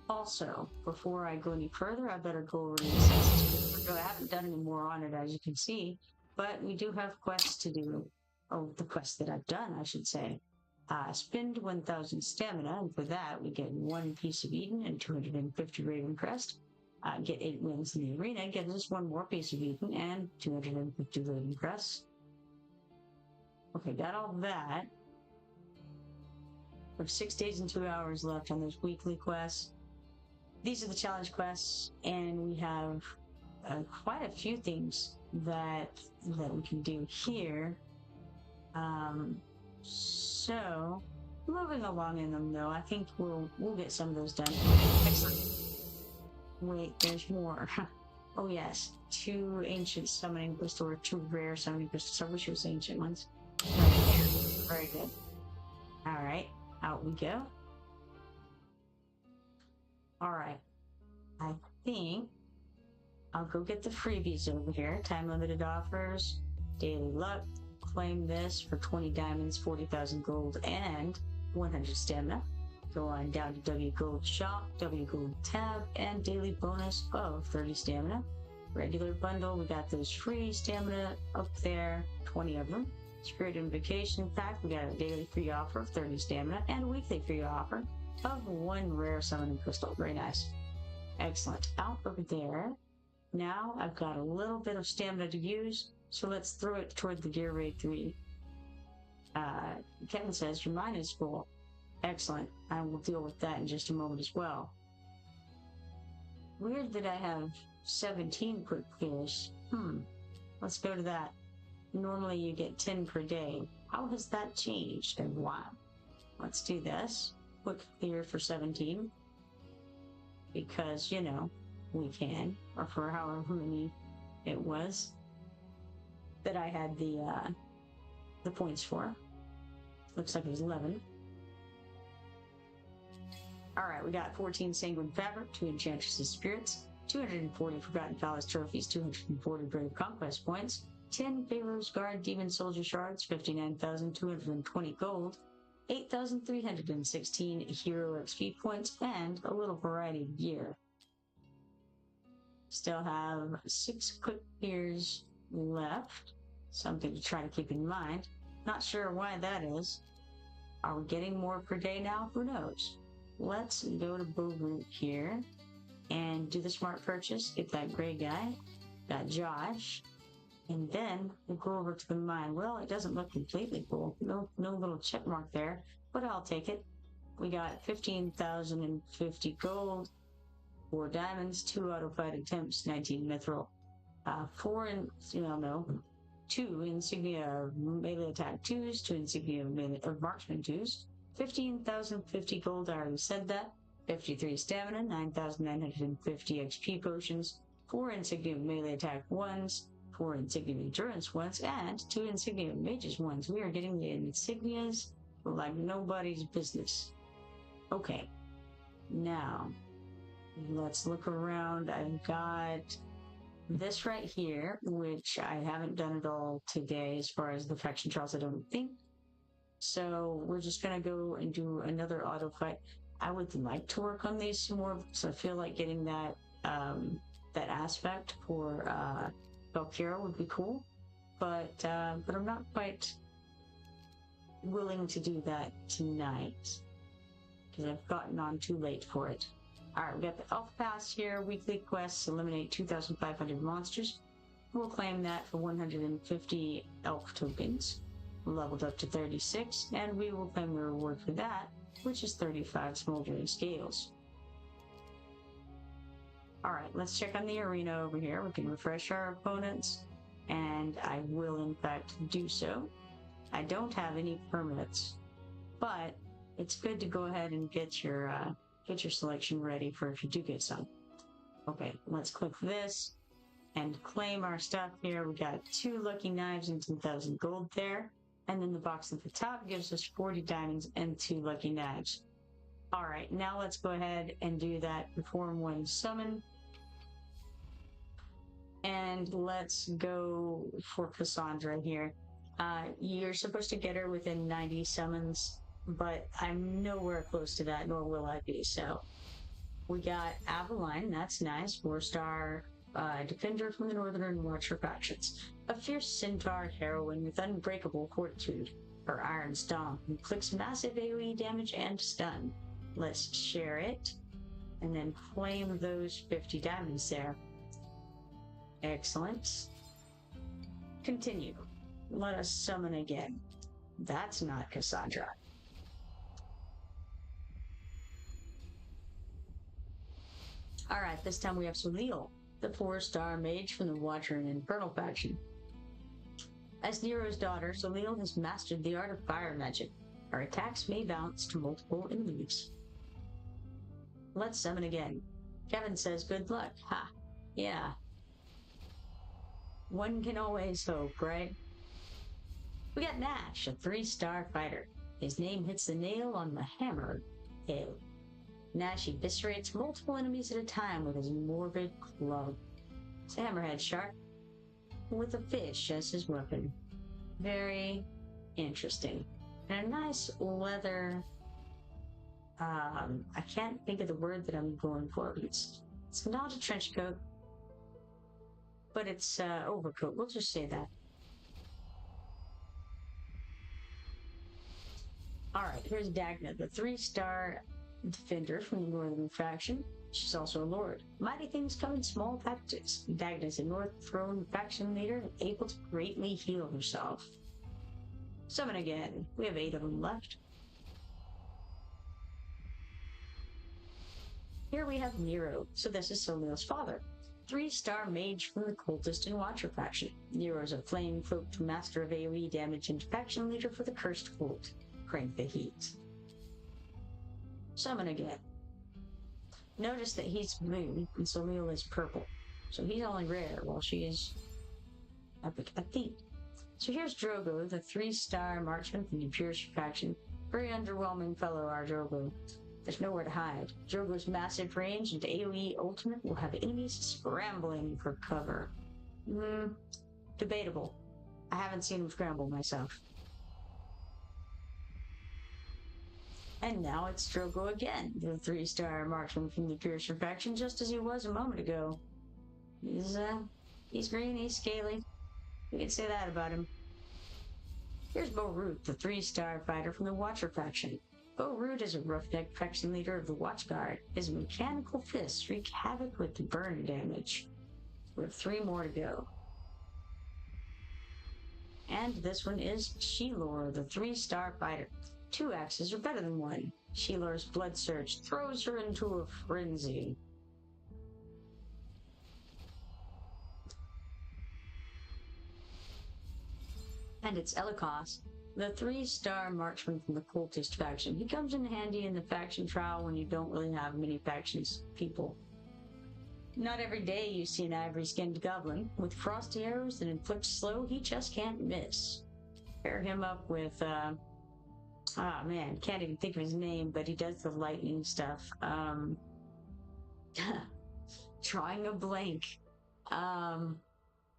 Also, before I go any further, I better go over to the I haven't done any more on it, as you can see, but we do have quests to do. Oh, the quests that I've done, I should say. Spend 1,000 stamina, and for that we get 1 piece of Eden and 250 Raven Crest. Get 8 wins in the arena, gives us 1 more piece of Eden and 250 Raven Crest. Okay, got all that. We have 6 days and 2 hours left on those weekly quests. These are the challenge quests, and we have quite a few things that we can do here. So, moving along in them though, I think we'll get some of those done. Excellent. Wait, there's more. Oh yes, 2 ancient summoning crystals, or 2 rare summoning crystals. I wish it was ancient ones. Very good. Alright, out we go. Alright. I think I'll go get the freebies over here. Time limited offers, daily luck. Claim this for 20 diamonds, 40,000 gold, and 100 stamina. Go on down to W Gold Shop, W Gold Tab, and daily bonus of 30 stamina. Regular bundle, we got those free stamina up there, 20 of them. Spirit Invocation Pack, we got a daily free offer of 30 stamina, and a weekly free offer of 1 rare summoning crystal. Very nice. Excellent. Out over there. Now I've got a little bit of stamina to use, so let's throw it toward the Gear Raid 3. Kevin says, your mine is full. Excellent. I will deal with that in just a moment as well. Weird that I have 17 quick clears. Let's go to that. Normally you get 10 per day. How has that changed and why? Let's do this. Quick clear for 17. Because, you know, we can. Or for however many it was that I had the points for. Looks like it was 11. Alright, we got 14 Sanguine Fabric, 2 Enchantress's Spirits, 240 Forgotten Palace Trophies, 240 Brave Conquest Points, 10 Pharaoh's Guard Demon Soldier Shards, 59,220 gold, 8,316 Hero XP points, and a little variety of gear. Still have 6 quick clears left. Something to try to keep in mind. Not sure why that is. Are we getting more per day now? Who knows? Let's go to Bogroot here and do the smart purchase. Get that gray guy. Got Josh. And then we'll go over to the mine. Well, it doesn't look completely full. No little check mark there, but I'll take it. We got 15,050 gold, 4 diamonds, 2 auto fight attempts, 19 mithril, 2 insignia melee attack 2s, 2 insignia of marksman 2s, 15,050 gold, I already said that, 53 stamina, 9,950 XP potions, 4 insignia melee attack 1s, 4 insignia endurance 1s, and 2 insignia mages 1s. We are getting the insignias like nobody's business. Okay, now let's look around. I've got this right here, which I haven't done at all today as far as the faction trials, I don't think. So we're just gonna go and do another auto fight. I would like to work on these some more, so I feel like getting that that aspect for Valkyra would be cool. But I'm not quite willing to do that tonight because I've gotten on too late for it. Alright, we got the Elf Pass here. Weekly quests, eliminate 2,500 monsters. We'll claim that for 150 Elf tokens. Leveled up to 36, and we will claim the reward for that, which is 35 smoldering scales. Alright, let's check on the arena over here. We can refresh our opponents, and I will in fact do so. I don't have any permits, but it's good to go ahead and get your selection ready for if you do get some. Okay, let's click this and claim our stuff here. We got 2 lucky knives and 10,000 gold there. And then the box at the top gives us 40 diamonds and 2 lucky knives. Alright, now let's go ahead and do that perform 1 summon. And let's go for Kassandra here. You're supposed to get her within 90 summons, but I'm nowhere close to that, nor will I be. So we got Aveline, that's nice, 4-star defender from the Northern Watcher factions. A fierce centaur heroine with unbreakable fortitude. Her iron stomp inflicts massive AoE damage and stun. Let's share it, and then claim those 50 diamonds there. Excellent. Continue. Let us summon again. That's not Kassandra. Alright, this time we have Silus, the 4-star mage from the Watcher and Infernal faction. As Nero's daughter, Silus has mastered the art of fire magic. Her attacks may bounce to multiple enemies. Let's summon again. Kevin says good luck. Ha. Yeah. One can always hope, right? We got Nash, a 3-star fighter. His name hits the nail on the hammer. Ew. Nash eviscerates multiple enemies at a time with his morbid club. It's a hammerhead shark with a fish as his weapon. Very interesting. And a nice leather, I can't think of the word that I'm going for. It's not a trench coat, but it's overcoat. We'll just say that. Alright, here's Dagna, the 3-star defender from the Northern faction. She's also a lord. Mighty things come in small packages. Dagna's a North Throne faction leader, able to greatly heal herself. Summon again. We have 8 of them left. Here we have Nero. So this is Soleil's father. 3-star mage from the Cultist and Watcher faction. Nero is a flame-cloaked master of AoE damage and faction leader for the Cursed Cult. Crank the heat. Summon again. Notice that he's blue and Soleil is purple. So he's only rare while she is epic at the. So here's Drogo, the 3-star marksman from the Purish faction. Very underwhelming fellow, our Drogo. There's nowhere to hide. Drogo's massive range and AoE ultimate will have enemies scrambling for cover. Debatable. I haven't seen him scramble myself. And now it's Drogo again, the 3-star marksman from the Purish faction, just as he was a moment ago. He's green, he's scaly. We can say that about him. Here's Bo Root, the 3-star fighter from the Watcher faction. Bo Root is a roughneck faction leader of the Watchguard. His mechanical fists wreak havoc with the burn damage. We have 3 more to go. And this one is Shelor, the 3-star fighter. 2 axes are better than 1. Shelor's blood surge throws her into a frenzy. And it's Elikos, the 3-star marksman from the Cultist faction. He comes in handy in the faction trial when you don't really have many factions people. Not every day you see an ivory-skinned goblin. With frosty arrows that inflict slow, he just can't miss. Pair him up with, man, can't even think of his name, but he does the lightning stuff. Drawing a blank.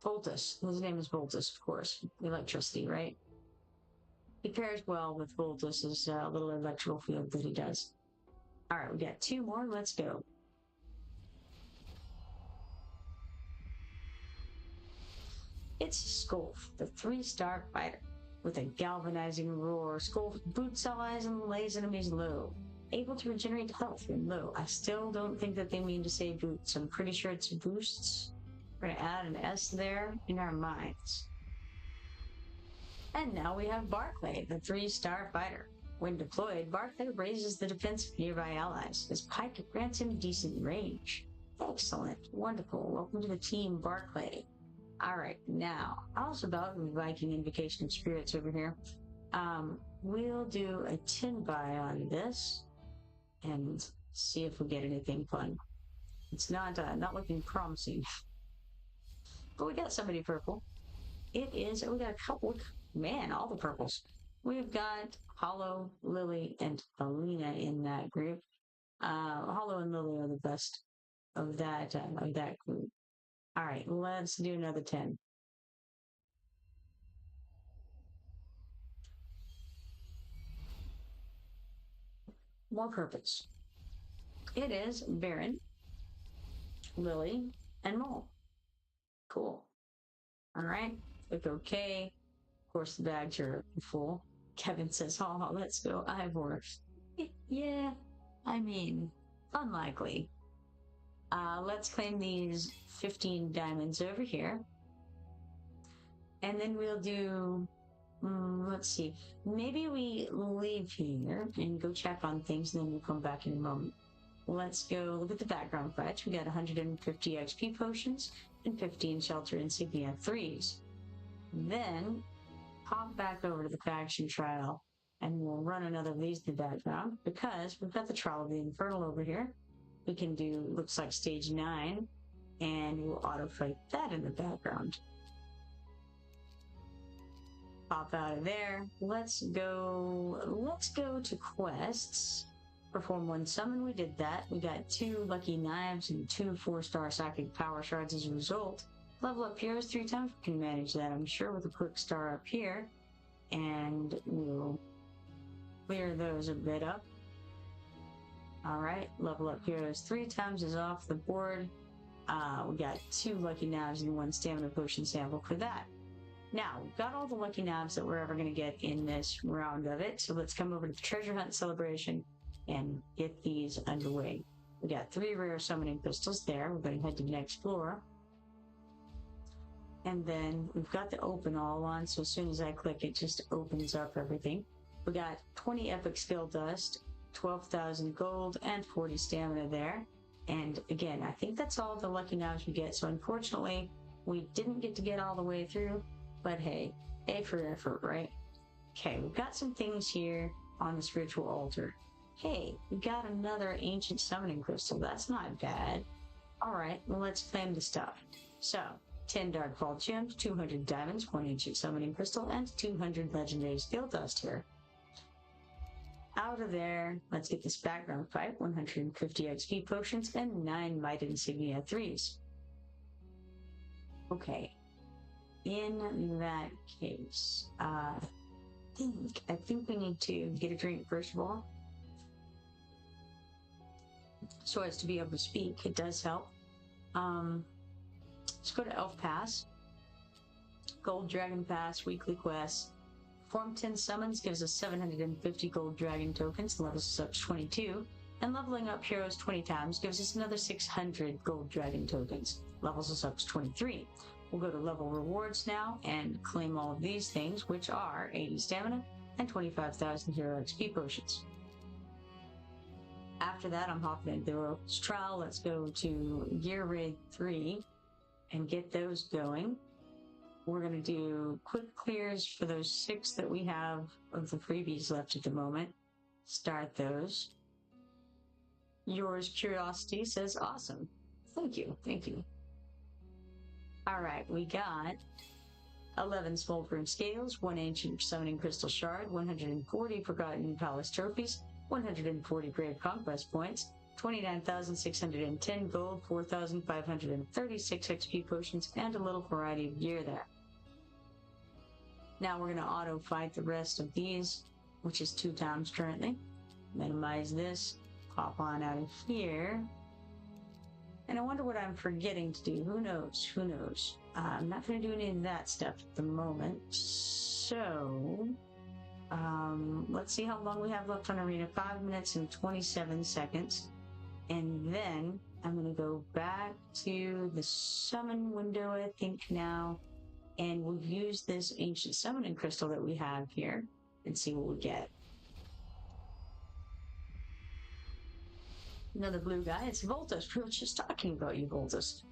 Voltus. His name is Voltus, of course. Electricity, right? He pairs well with Voltus's little electrical field that he does. Alright, we got 2 more. Let's go. It's Skolf, the 3-star fighter. With a galvanizing roar, Skolf boots allies and lays enemies low. Able to regenerate health when low. I still don't think that they mean to say boots. I'm pretty sure it's boosts. We're going to add an S there in our minds. And now we have Barclay, the 3-star fighter. When deployed, Barclay raises the defense of nearby allies. His pike grants him decent range. Excellent. Wonderful. Welcome to the team, Barclay. Alright, now, how's about Viking Invocation of Spirits over here? We'll do a 10 buy on this and see if we get anything fun. It's not looking promising. But we got somebody purple. It is, we got a couple, man, all the purples. We've got Hollow, Lily, and Alina in that group. Hollow and Lily are the best of that group. All right, let's do another 10. More purples. It is Baron, Lily, and Mole. Cool. All right, click OK. Of course, the bags are full. Kevin says, oh, let's go Ivor. Yeah, I mean, unlikely. Let's claim these 15 diamonds over here. And then we'll do, let's see, maybe we leave here and go check on things, and then we'll come back in a moment. Let's go look at the background fetch. We got 150 XP potions and 15 shelter insignia 3s. Then pop back over to the faction trial and we'll run another of these in the background because we've got the Trial of the Infernal over here. We can do, looks like stage 9, and we'll auto fight that in the background. Pop out of there. Let's go to quests. Perform one summon, we did that. We got 2 lucky knives and 2 4-star psychic power shards as a result. Level up heroes 3 times, we can manage that, I'm sure, with a quick star up here. And we'll clear those a bit up. Alright, level up heroes 3 times is off the board. We got 2 lucky knives and 1 stamina potion sample for that. Now, we've got all the lucky knives that we're ever going to get in this round of it, so let's come over to the treasure hunt celebration and get these underway. We got 3 rare summoning crystals there. We're going to head to the next floor. And then we've got the open all on, so as soon as I click, it just opens up everything. We got 20 epic skill dust, 12,000 gold, and 40 stamina there. And again, I think that's all the lucky knives we get, so unfortunately, we didn't get to get all the way through, but hey, A for effort, right? Okay, we've got some things here on the spiritual altar. Hey, we got another ancient summoning crystal. That's not bad. Alright, well, let's claim the stuff. So, 10 dark vault gems, 200 diamonds, 1 ancient summoning crystal, and 200 legendary skill dust here. Out of there, let's get this background pipe, 150 XP potions, and 9 might insignia 3s. Okay. In that case, I think we need to get a drink first of all, so as to be able to speak. It does help. Let's go to Elf Pass, Gold Dragon Pass, weekly quests. Perform 10 summons gives us 750 gold dragon tokens, levels us up to 22, and leveling up heroes 20 times gives us another 600 gold dragon tokens, levels us up to 23. We'll go to level rewards now and claim all of these things, which are 80 stamina and 25,000 hero XP potions. After that, I'm hopping into the Rogue's Trial. Let's go to Gear Raid 3 and get those going. We're going to do quick clears for those 6 that we have of the freebies left at the moment. Start those. Yours Curiosity says, awesome. Thank you, thank you. Alright, we got 11 Smoldering Scales, 1 Ancient Summoning Crystal Shard, 140 Forgotten Palace Trophies, 140 Grave Conquest Points, 29,610 gold, 4,536 XP potions, and a little variety of gear there. Now we're going to auto fight the rest of these, which is 2 times currently. Minimize this, pop on out of here. And I wonder what I'm forgetting to do. Who knows? Who knows? I'm not going to do any of that stuff at the moment. So, let's see how long we have left on Arena. 5 minutes and 27 seconds. And then I'm going to go back to the summon window, I think now. And we'll use this ancient summoning crystal that we have here and see what we get. Another blue guy. It's Voltus. We were just talking about you, Voltus.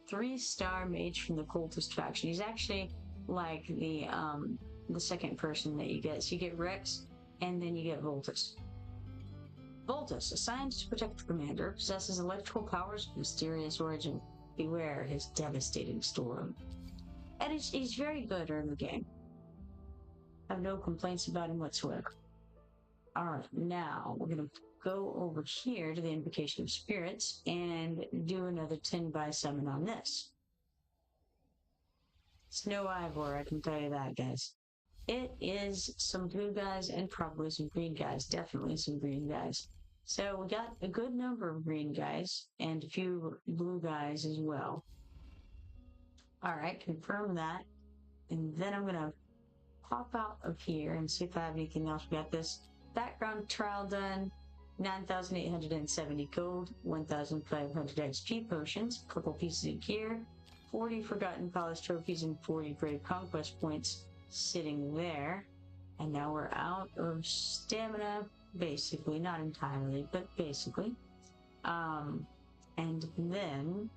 3-star mage from the cultist faction. He's actually like the second person that you get. So you get Rex, and then you get Voltus. Voltus, assigned to protect the commander, possesses electrical powers of mysterious origin. Beware his devastating storm. And he's very good early game. I have no complaints about him whatsoever. Alright, now we're going to go over here to the Invocation of Spirits and do another 10 by summon on this. It's no Ivor, I can tell you that, guys. It is some blue guys and probably some green guys. Definitely some green guys. So we got a good number of green guys and a few blue guys as well. Alright, confirm that. And then I'm going to pop out of here and see if I have anything else. We got this background trial done. 9,870 gold, 1,500 XP potions, a couple pieces of gear, 40 Forgotten Palace trophies, and 40 Grave Conquest points sitting there. And now we're out of stamina, basically, not entirely, but basically. And then,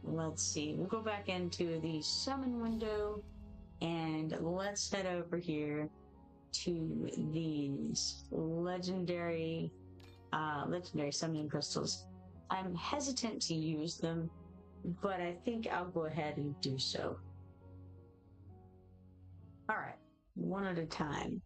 let's see, we'll go back into the summon window, and let's head over here to these legendary summoning crystals. I'm hesitant to use them, but I think I'll go ahead and do so. Alright, one at a time.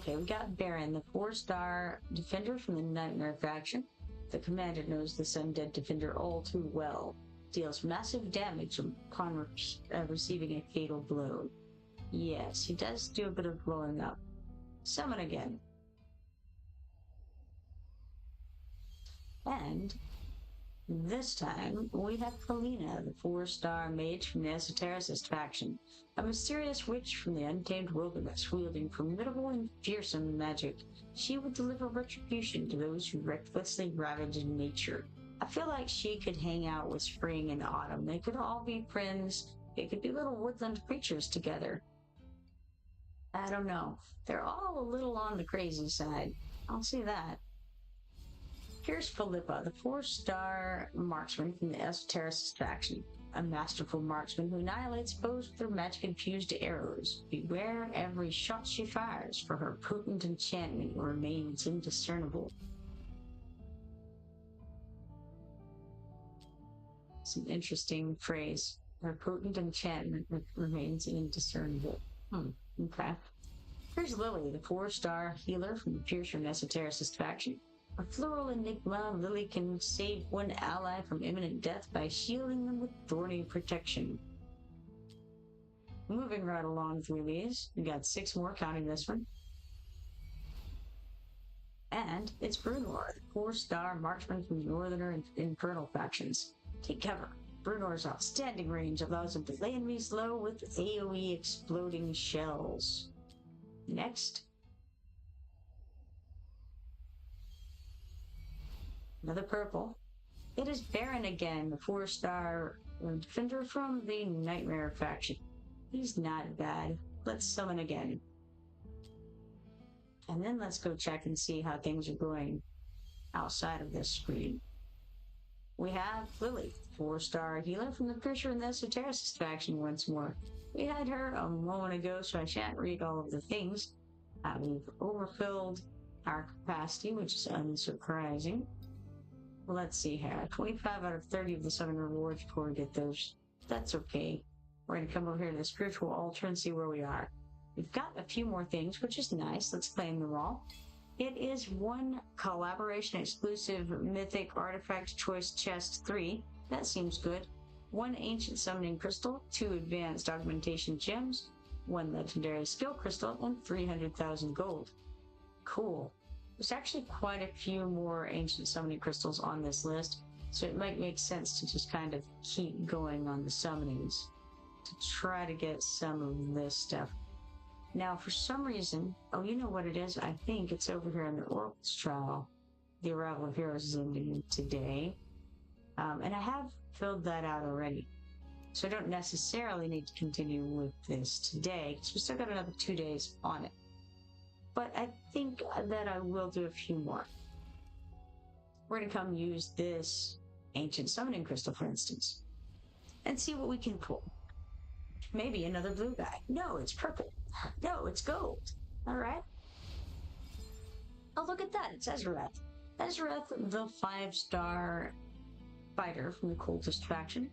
Okay, we got Baron, the 4-star defender from the Nightmare faction. The commander knows this undead defender all too well. Deals massive damage upon receiving a fatal blow. Yes, he does do a bit of blowing up. Summon again. And this time, we have Kalina, the 4-star mage from the Esotericist faction, a mysterious witch from the untamed wilderness wielding formidable and fearsome magic. She would deliver retribution to those who recklessly ravage nature. I feel like she could hang out with spring and autumn. They could all be friends. They could be little woodland creatures together. I don't know. They're all a little on the crazy side. I'll see that. Here's Philippa, the 4-star marksman from the Esotericist faction. A masterful marksman who annihilates foes with their magic-infused arrows. Beware every shot she fires, for her potent enchantment remains indiscernible. It's an interesting phrase. Her potent enchantment remains indiscernible. Okay. Here's Lily, the 4-star healer from the Piercer and Esotericist faction. A floral enigma, Lily can save one ally from imminent death by shielding them with thorny protection. Moving right along through these, we got 6 more counting this one. And it's Brunor, 4-star marksman from the Northerner and Infernal factions. Take cover. Brunor's outstanding range allows him to lay enemies low with AoE exploding shells. Next. Another purple. It is Baron again, the 4-star defender from the Nightmare faction. He's not bad. Let's summon again. And then let's go check and see how things are going outside of this screen. We have Lily, 4-star healer from the Piercer and the Esotericist faction once more. We had her a moment ago, so I shan't read all of the things. We've overfilled our capacity, which is unsurprising. Let's see here. 25 out of 30 of the 7 rewards before we get those. That's okay. We're going to come over here to the spiritual altar and see where we are. We've got a few more things, which is nice. Let's claim them all. It is 1 collaboration exclusive mythic artifact choice chest 3. That seems good. 1 ancient summoning crystal, 2 advanced augmentation gems, 1 legendary skill crystal, and 300,000 gold. Cool. There's actually quite a few more ancient summoning crystals on this list, so it might make sense to just kind of keep going on the summonings to try to get some of this stuff. Now, for some reason, oh, you know what it is? I think it's over here in the Oracle's trial. The Arrival of Heroes is ending today. And I have filled that out already. So I don't necessarily need to continue with this today, because we still got another 2 days on it. But I think that I will do a few more. We're going to come use this ancient summoning crystal, for instance, and see what we can pull. Maybe another blue guy. No, it's purple. No, it's gold. All right. Oh, look at that. It's Ezareth. Ezareth, the 5-star fighter from the cultist faction.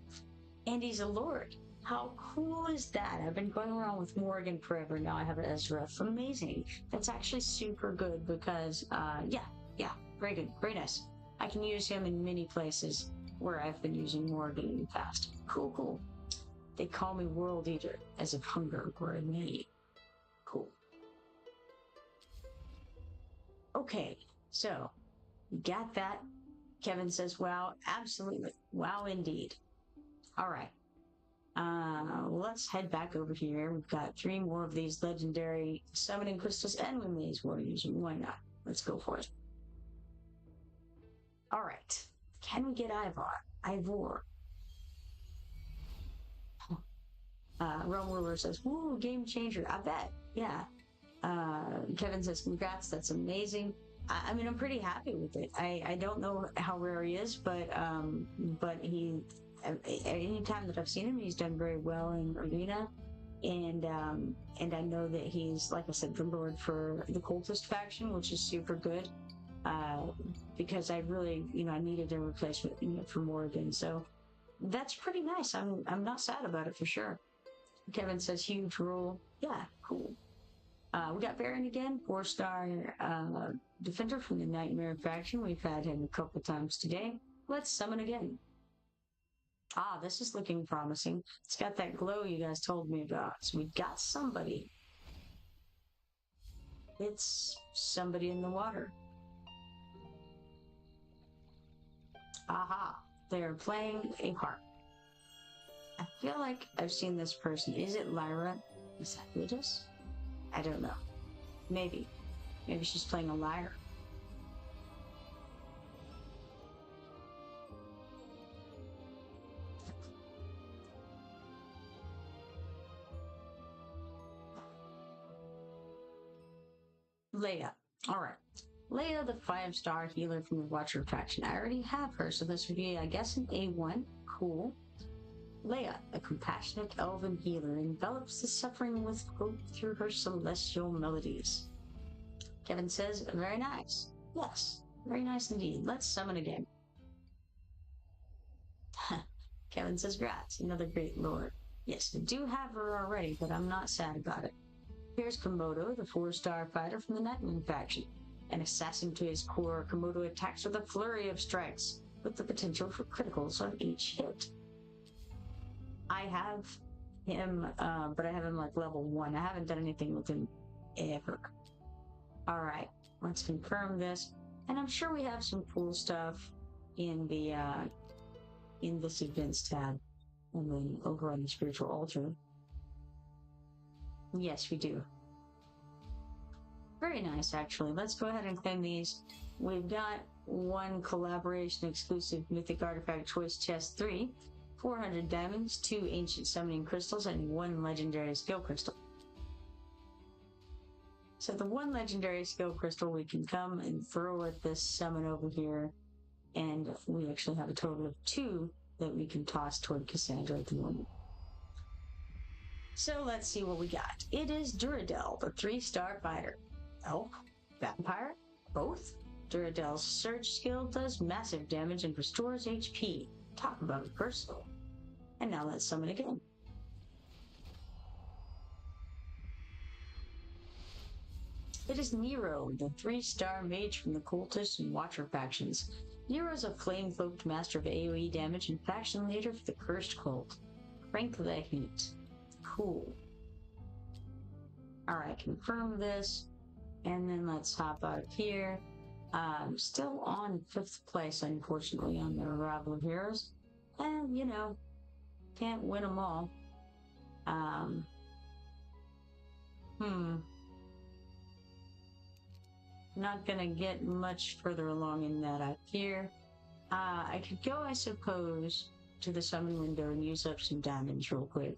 And he's a lord. How cool is that? I've been going around with Morgan forever. Now I have an Ezareth. Amazing. That's actually super good because, yeah, very good. Very nice. I can use him in many places where I've been using Morgan in the past. Cool. They call me World Eater, as if hunger were in me. Cool. Okay, so, we got that. Kevin says, wow, absolutely. Wow, indeed. All right. Let's head back over here. We've got 3 more of these legendary summoning crystals, and we may as well use them. Why not? Let's go for it. All right. Can we get Ivor? Realm Ruler says, woo, game changer. I bet. Yeah. Kevin says, congrats. That's amazing. I mean, I'm pretty happy with it. I don't know how rare he is, but he, any time that I've seen him, he's done very well in Arena. And I know that he's, like I said, the Lord for the Cultist faction, which is super good. Because I really, I needed a replacement for Morgan. So that's pretty nice. I'm not sad about it for sure. Kevin says huge rule. Yeah, cool. We got Baron again, 4-star defender from the Nightmare faction. We've had him a couple times today. Let's summon again. Ah, this is looking promising. It's got that glow you guys told me about. So we got somebody. It's somebody in the water. Aha, they're playing a harp. I feel like I've seen this person. Is it Lyra? Is that who it is? I don't know. Maybe. Maybe she's playing a lyre. Laya. Alright. Laya, the 5-star healer from the Watcher faction. I already have her, so this would be, I guess, an A1. Cool. Laya, a compassionate elven healer, envelops the suffering with hope through her celestial melodies. Kevin says, very nice. Yes, very nice indeed. Let's summon again. Kevin says, grats, another great lord. Yes, I do have her already, but I'm not sad about it. Here's Komodo, the 4-star fighter from the Nightwing faction. An assassin to his core, Komodo attacks with a flurry of strikes, with the potential for criticals on each hit. I have him, but I have him like level 1. I haven't done anything with him ever. Alright, let's confirm this. And I'm sure we have some cool stuff in the in this events tab. And then over on the spiritual altar. Yes, we do. Very nice, actually. Let's go ahead and claim these. We've got one collaboration exclusive Mythic Artifact Choice Chest 3, 400 diamonds, 2 ancient summoning crystals, and 1 legendary skill crystal. So the 1 legendary skill crystal we can come and throw at this summon over here, and we actually have a total of 2 that we can toss toward Kassandra at the moment. So let's see what we got. It is Duradel, the 3-star fighter. Elk, vampire, both. Duradel's surge skill does massive damage and restores HP. Talk about personal. And now let's summon again. It is Nero, the 3-star mage from the Cultist and Watcher factions. Nero is a flame-cloaked master of AoE damage and faction leader for the Cursed Cult. Crank the heat. Cool. Alright, confirm this. And then let's hop out here. Still on 5th place, unfortunately, on the Arrival of Heroes. And, you know, can't win them all. Not gonna get much further along in that up here. I could go, I suppose, to the summon window and use up some diamonds real quick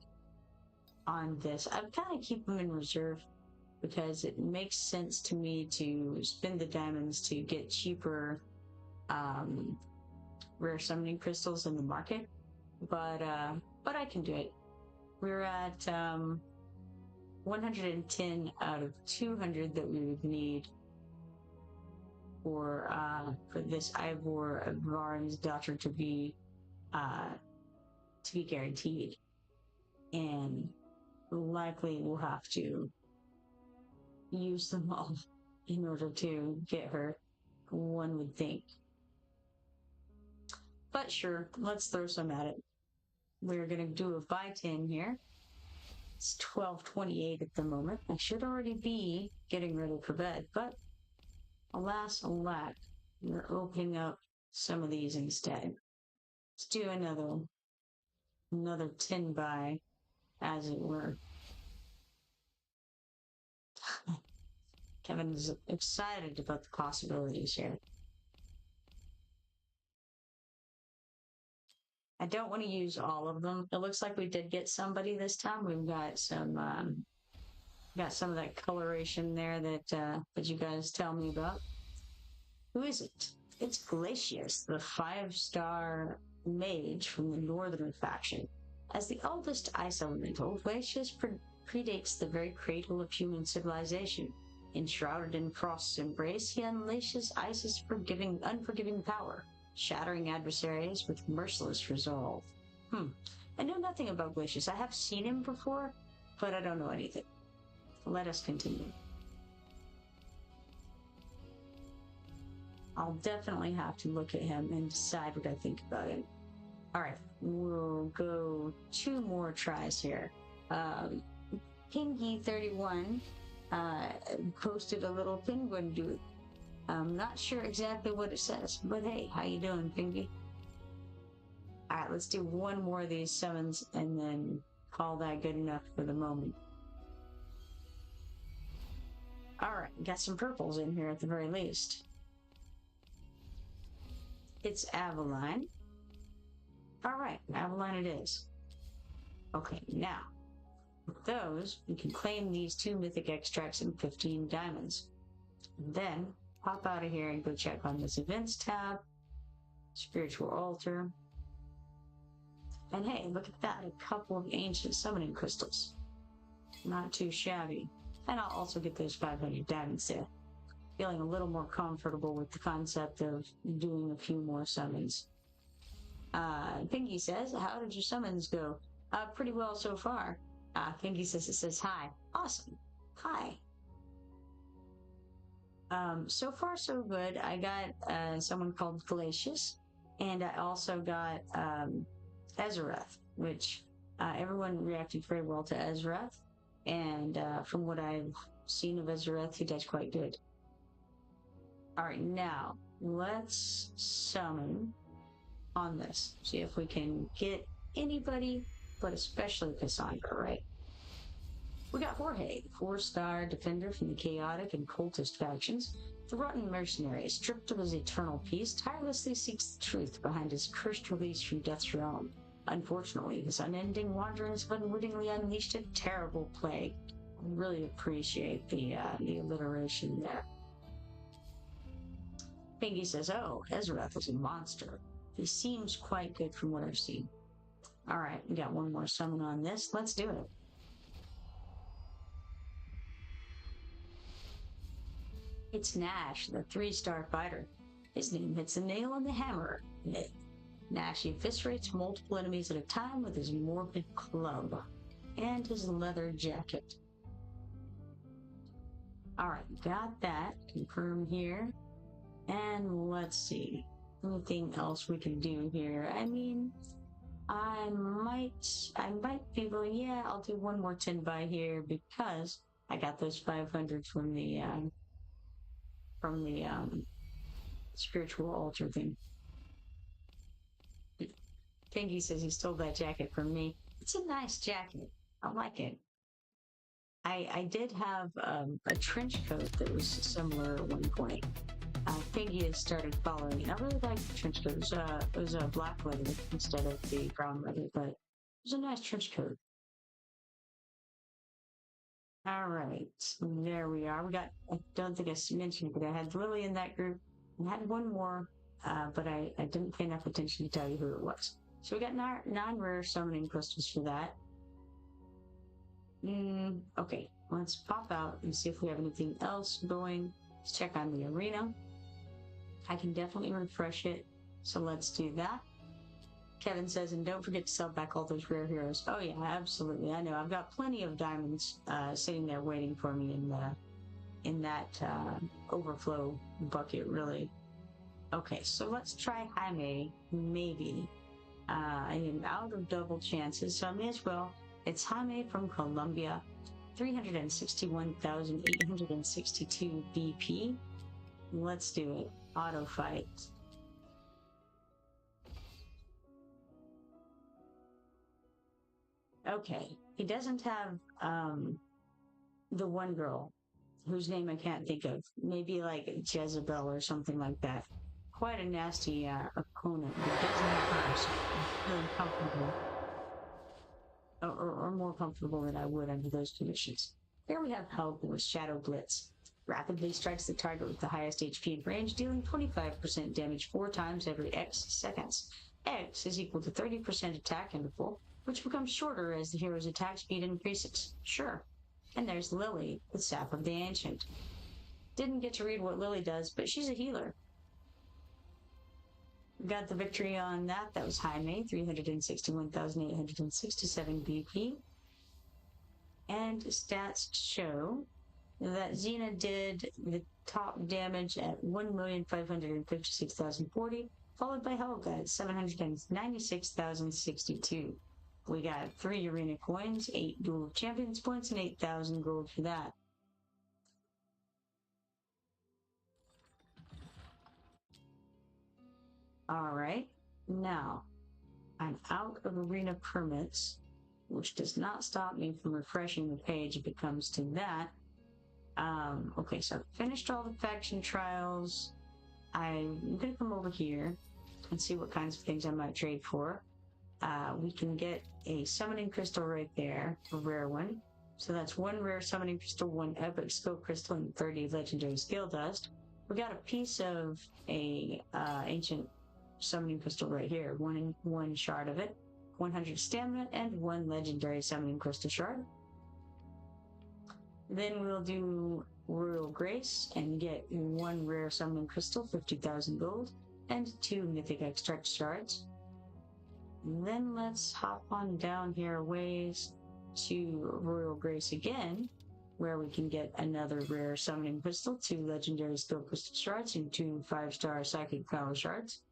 on this. I kind of keep them in reserve because it makes sense to me to spend the diamonds to get cheaper rare summoning crystals in the market. But I can do it. We're at 110 out of 200 that we would need for this Ivor of Varn's daughter to be guaranteed, and likely we'll have to use them all in order to get her, one would think. But sure, let's throw some at it. We're gonna do a buy 10 here. It's 12:28 at the moment. I should already be getting ready for bed, but alas, alack, we're opening up some of these instead. Let's do another 10 buy, as it were. Kevin is excited about the possibilities here. I don't want to use all of them. It looks like we did get somebody this time. We've got some of that coloration there that you guys tell me about. Who is it? It's Glacius, the 5-star mage from the Northern faction. As the oldest ice elemental, Glacius predates the very cradle of human civilization. Enshrouded in Frost's embrace, he unleashes Ice's unforgiving power, shattering adversaries with merciless resolve. I know nothing about Glacius. I have seen him before, but I don't know anything. Let us continue. I'll definitely have to look at him and decide what I think about him. All right, we'll go 2 more tries here. Pingy31 posted a little penguin dude. I'm not sure exactly what it says, but hey, how you doing, Pingy? All right, let's do 1 more of these summons and then call that good enough for the moment. All right, got some purples in here at the very least. It's Avaline. All right, Avaline it is. Okay, now, with those, we can claim these 2 mythic extracts and 15 diamonds. Then, pop out of here and go check on this events tab, spiritual altar. And hey, look at that, a couple of ancient summoning crystals. Not too shabby. And I'll also get those 500 diamonds there. Feeling a little more comfortable with the concept of doing a few more summons. Pinky says, how did your summons go? Pretty well so far. Pinky says, it says hi. Awesome. Hi. So far so good. I got someone called Glacius, and I also got Ezareth, which everyone reacted very well to Ezareth, and from what I've seen of Ezareth, he does quite good. All right, now let's summon on this. See if we can get anybody, but especially Kassandra, right? We got Jorge, 4-star defender from the chaotic and cultist factions. The rotten mercenary, stripped of his eternal peace, tirelessly seeks the truth behind his cursed release from Death's realm. Unfortunately, his unending wanderings have unwittingly unleashed a terrible plague. I really appreciate the alliteration there. Pinky says, oh, Ezareth is a monster. He seems quite good from what I've seen. All right, we got 1 more summon on this. Let's do it. It's Nash, the 3-star fighter. His name hits the nail on the hammer. Nash eviscerates multiple enemies at a time with his morbid club and his leather jacket. All right, got that. Confirm here. And let's see. Anything else we can do here? I mean, I might be willing, yeah, I'll do 1 more 10 buy here because I got those 500 from the spiritual altar thing. Pinky says he stole that jacket from me. It's a nice jacket. I like it. I did have a trench coat that was similar at one point. Pinky has started following it. I really like the trench coat. It was a black leather instead of the brown leather, but it was a nice trench coat. All right, there we are. We got, I don't think I mentioned, but I had Lily in that group. I had 1 more, but I didn't pay enough attention to tell you who it was. So we got 9 rare summoning crystals for that. Okay, let's pop out and see if we have anything else going. Let's check on the arena. I can definitely refresh it, so let's do that. Kevin says, and don't forget to sell back all those rare heroes. Oh yeah, absolutely. I know. I've got plenty of diamonds sitting there waiting for me in that overflow bucket, really. Okay, so let's try Jaime, maybe. I am out of double chances, so I may as well. It's Jaime from Colombia, 361,862 BP. Let's do it. Auto fight. Okay, he doesn't have the one girl whose name I can't think of. Maybe like Jezebel or something like that. Quite a nasty opponent, but doesn't have her, so I'm feeling comfortable. Or more comfortable than I would under those conditions. Here we have Help with Shadow Blitz. Rapidly strikes the target with the highest HP and range, dealing 25% damage 4 times every X seconds. X is equal to 30% attack interval, which becomes shorter as the hero's attack speed increases. Sure. And there's Lily, the Sap of the Ancient. Didn't get to read what Lily does, but she's a healer. Got the victory on that. That was Jaime, 361,867 BP. And stats show that Xena did the top damage at 1,556,040, followed by Helga at 796,062. We got 3 arena coins, 8 dual champions points, and 8,000 gold for that. Alright, now I'm out of arena permits, which does not stop me from refreshing the page if it comes to that. Okay, so I've finished all the faction trials. I'm gonna come over here and see what kinds of things I might trade for. We can get a summoning crystal right there, a rare one. So that's 1 rare summoning crystal, 1 epic skill crystal, and 30 legendary skill dust. We got a piece of a ancient summoning crystal right here, one shard of it, 100 stamina, and 1 legendary summoning crystal shard. Then we'll do Royal Grace and get 1 rare summoning crystal, 50,000 gold, and 2 mythic extract shards. And then let's hop on down here a ways to Royal Grace again, where we can get another rare summoning crystal, 2 legendary skill crystal shards, and 2 5-star psychic power shards.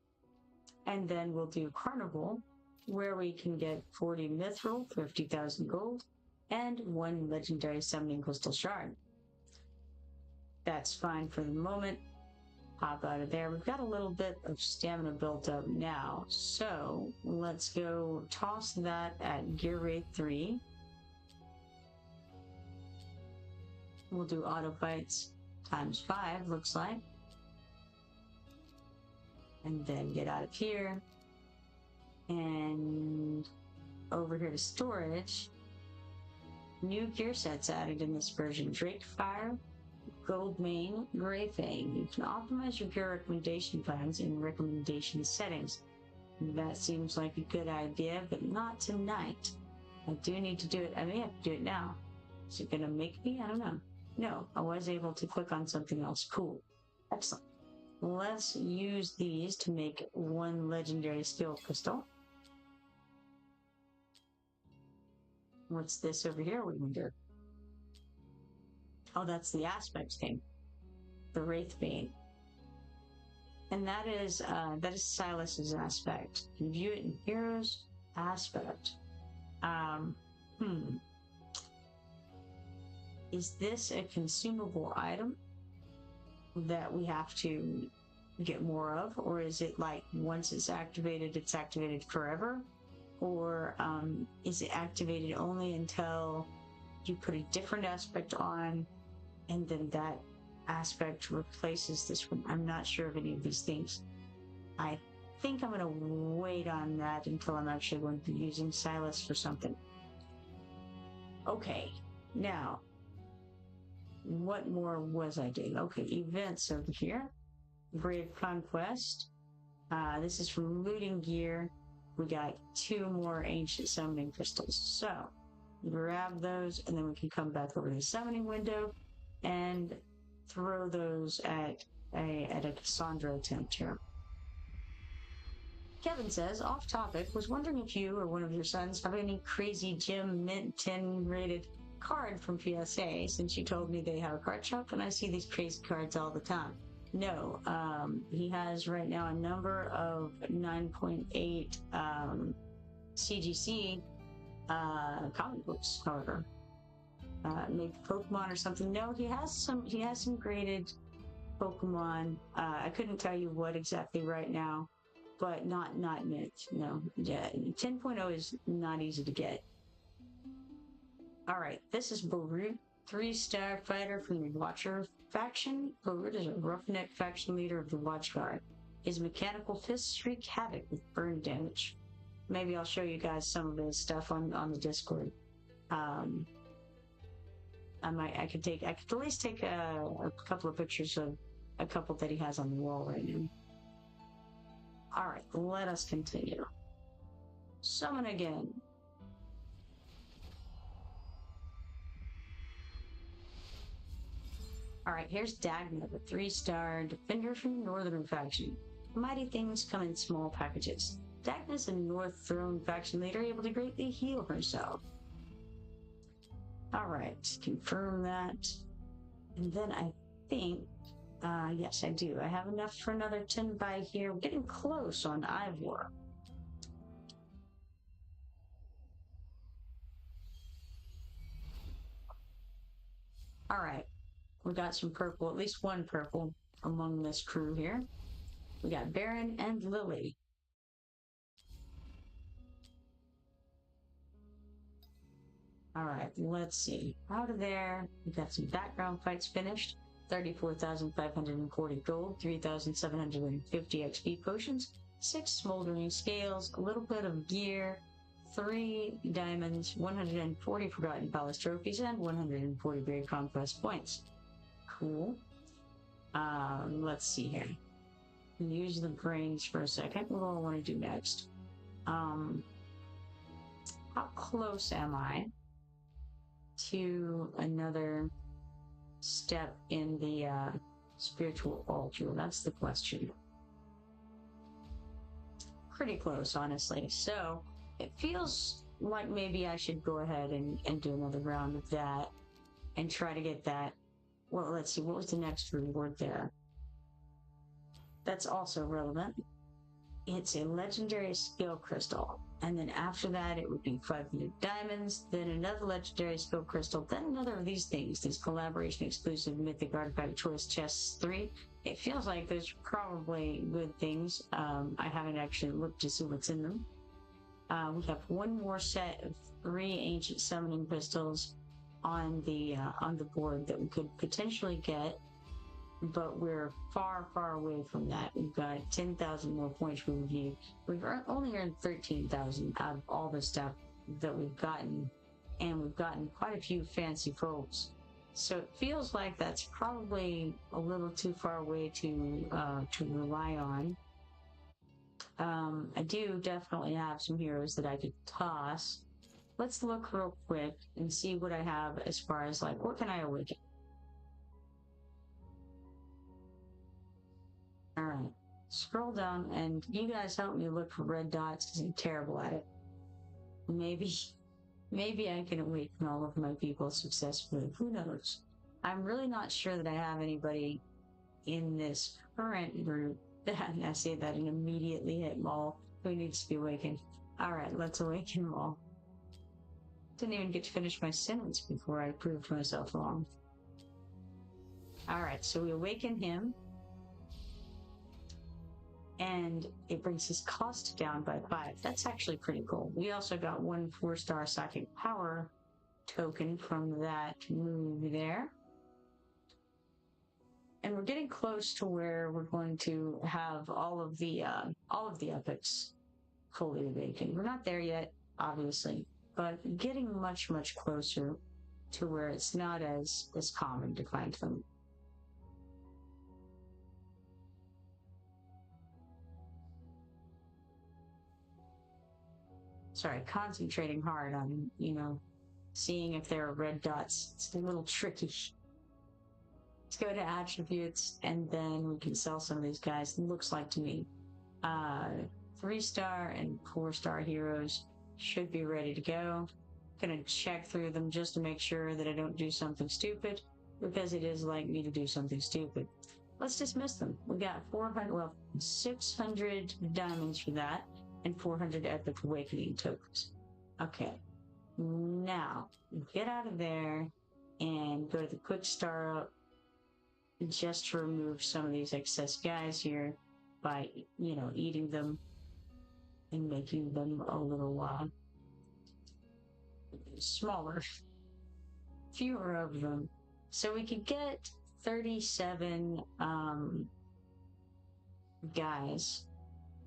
And then we'll do Carnival, where we can get 40 mithril, 50,000 gold, and 1 legendary summoning crystal shard. That's fine for the moment. Hop out of there. We've got a little bit of stamina built up now, so let's go toss that at gear rate 3. We'll do auto fights times 5, looks like. And then get out of here. And over here to storage. New gear sets added in this version. Drake Fire, Gold Mane, Grey Fang. You can optimize your gear recommendation plans in recommendation settings. That seems like a good idea, but not tonight. I do need to do it. I may have to do it now. Is it gonna make me? I don't know. No, I was able to click on something else. Cool. Excellent. Let's use these to make 1 legendary skill crystal. What's this over here we can do? Oh, that's the aspect thing. The Wraithbane. And that is Silus's aspect. You view it in Heroes aspect. Is this a consumable item that we have to get more of? Or is it like once it's activated forever? Or is it activated only until you put a different aspect on and then that aspect replaces this one? I'm not sure of any of these things. I think I'm going to wait on that until I'm actually going to be using Silus for something. Okay, now, what more was I doing? Okay, events over here. Brave Conquest. This is from looting gear. We got 2 more ancient summoning crystals. So, grab those, and then we can come back over to the summoning window and throw those at a Kassandra attempt here. Kevin says, off topic, was wondering if you or one of your sons have any crazy gem mint 10 rated card from PSA, since you told me they have a card shop and I see these crazy cards all the time. No, he has right now a number of 9.8 CGC comic books, however. Maybe Pokemon or something. No, he has some graded Pokemon. I couldn't tell you what exactly right now, but not mint. No, yeah, 10.0 is not easy to get. All right, this is Barut, 3-star fighter from the Watcher faction. Barut is a roughneck faction leader of the Watchguard. His mechanical fists wreak havoc with burn damage. Maybe I'll show you guys some of his stuff on the Discord. I could at least take a couple of pictures of a couple that he has on the wall right now. All right, let us continue. Summon again. Alright, here's Dagna, the 3-star defender from the Northern faction. Mighty things come in small packages. Dagna's a North Throne faction leader able to greatly heal herself. Alright, confirm that. And then I think, yes, I do. I have enough for another 10 by here. We're getting close on Ivor. All right. We got some purple, at least one purple among this crew here. We got Baron and Lily. All right, let's see. Out of there, we got some background fights finished. 34,540 gold, 3,750 XP potions, 6 smoldering scales, a little bit of gear, 3 diamonds, 140 Forgotten Palace trophies, and 140 Great Conquest points. Cool. Let's see here. Use the brains for a second. What do I want to do next? How close am I to another step in the spiritual altar? That's the question. Pretty close, honestly. So it feels like maybe I should go ahead and do another round of that and try to get that. Well, let's see, what was the next reward there? That's also relevant. It's a legendary skill crystal. And then after that, it would be 500 diamonds, then another legendary skill crystal, then another of these things, these collaboration exclusive mythic artifact choice chests 3. It feels like there's probably good things. I haven't actually looked to see what's in them. We have one more set of 3 ancient summoning crystals on the board that we could potentially get, but we're far, far away from that. We've got 10,000 more points for review. We've only earned 13,000 out of all the stuff that we've gotten, and we've gotten quite a few fancy folks. So it feels like that's probably a little too far away to rely on. I do definitely have some heroes that I could toss. Let's look real quick and see what I have as far as like, what can I awaken? All right, scroll down and you guys help me look for red dots because I'm terrible at it. Maybe I can awaken all of my people successfully. Who knows? I'm really not sure that I have anybody in this current group that I say that and immediately hit Maul who needs to be awakened. All right, let's awaken Maul. Didn't even get to finish my sentence before I proved myself wrong. All right, so we awaken him. And it brings his cost down by 5. That's actually pretty cool. We also got 1 4-star psychic power token from that move there. And we're getting close to where we're going to have all of the epics fully awakened. We're not there yet, obviously, but getting much, much closer to where it's not as common to find them. Sorry, concentrating hard on, seeing if there are red dots. It's a little tricky. Let's go to attributes, and then we can sell some of these guys. It looks like to me 3-star and 4-star heroes should be ready to go. Gonna check through them just to make sure that I don't do something stupid, because it is like me to do something stupid. Let's dismiss them. We got 600 diamonds for that, and 400 epic awakening tokens. Okay, now get out of there and go to the quick star up just to remove some of these excess guys here by, eating them and making them a little smaller, fewer of them. So we could get 37 guys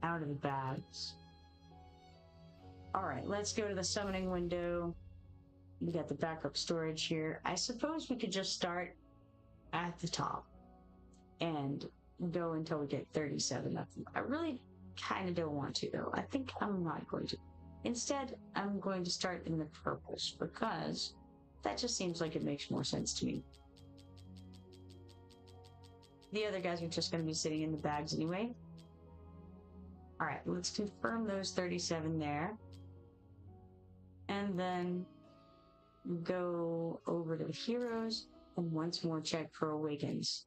out of the bags. All right, let's go to the summoning window. We got the backup storage here. I suppose we could just start at the top and go until we get 37 of them. I really kind of don't want to, though. I think I'm not going to. Instead, I'm going to start in the purples because that just seems like it makes more sense to me. The other guys are just going to be sitting in the bags anyway. All right, let's confirm those 37 there. And then go over to the heroes And once more check for awakens.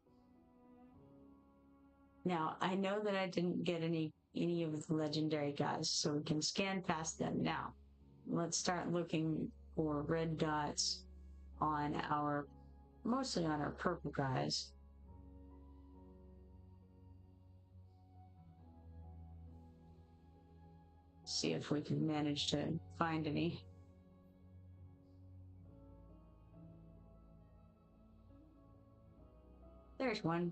Now, I know that I didn't get any of the legendary guys, so we can scan past them. Now, let's start looking for red dots on mostly on our purple guys. See if we can manage to find any. There's one.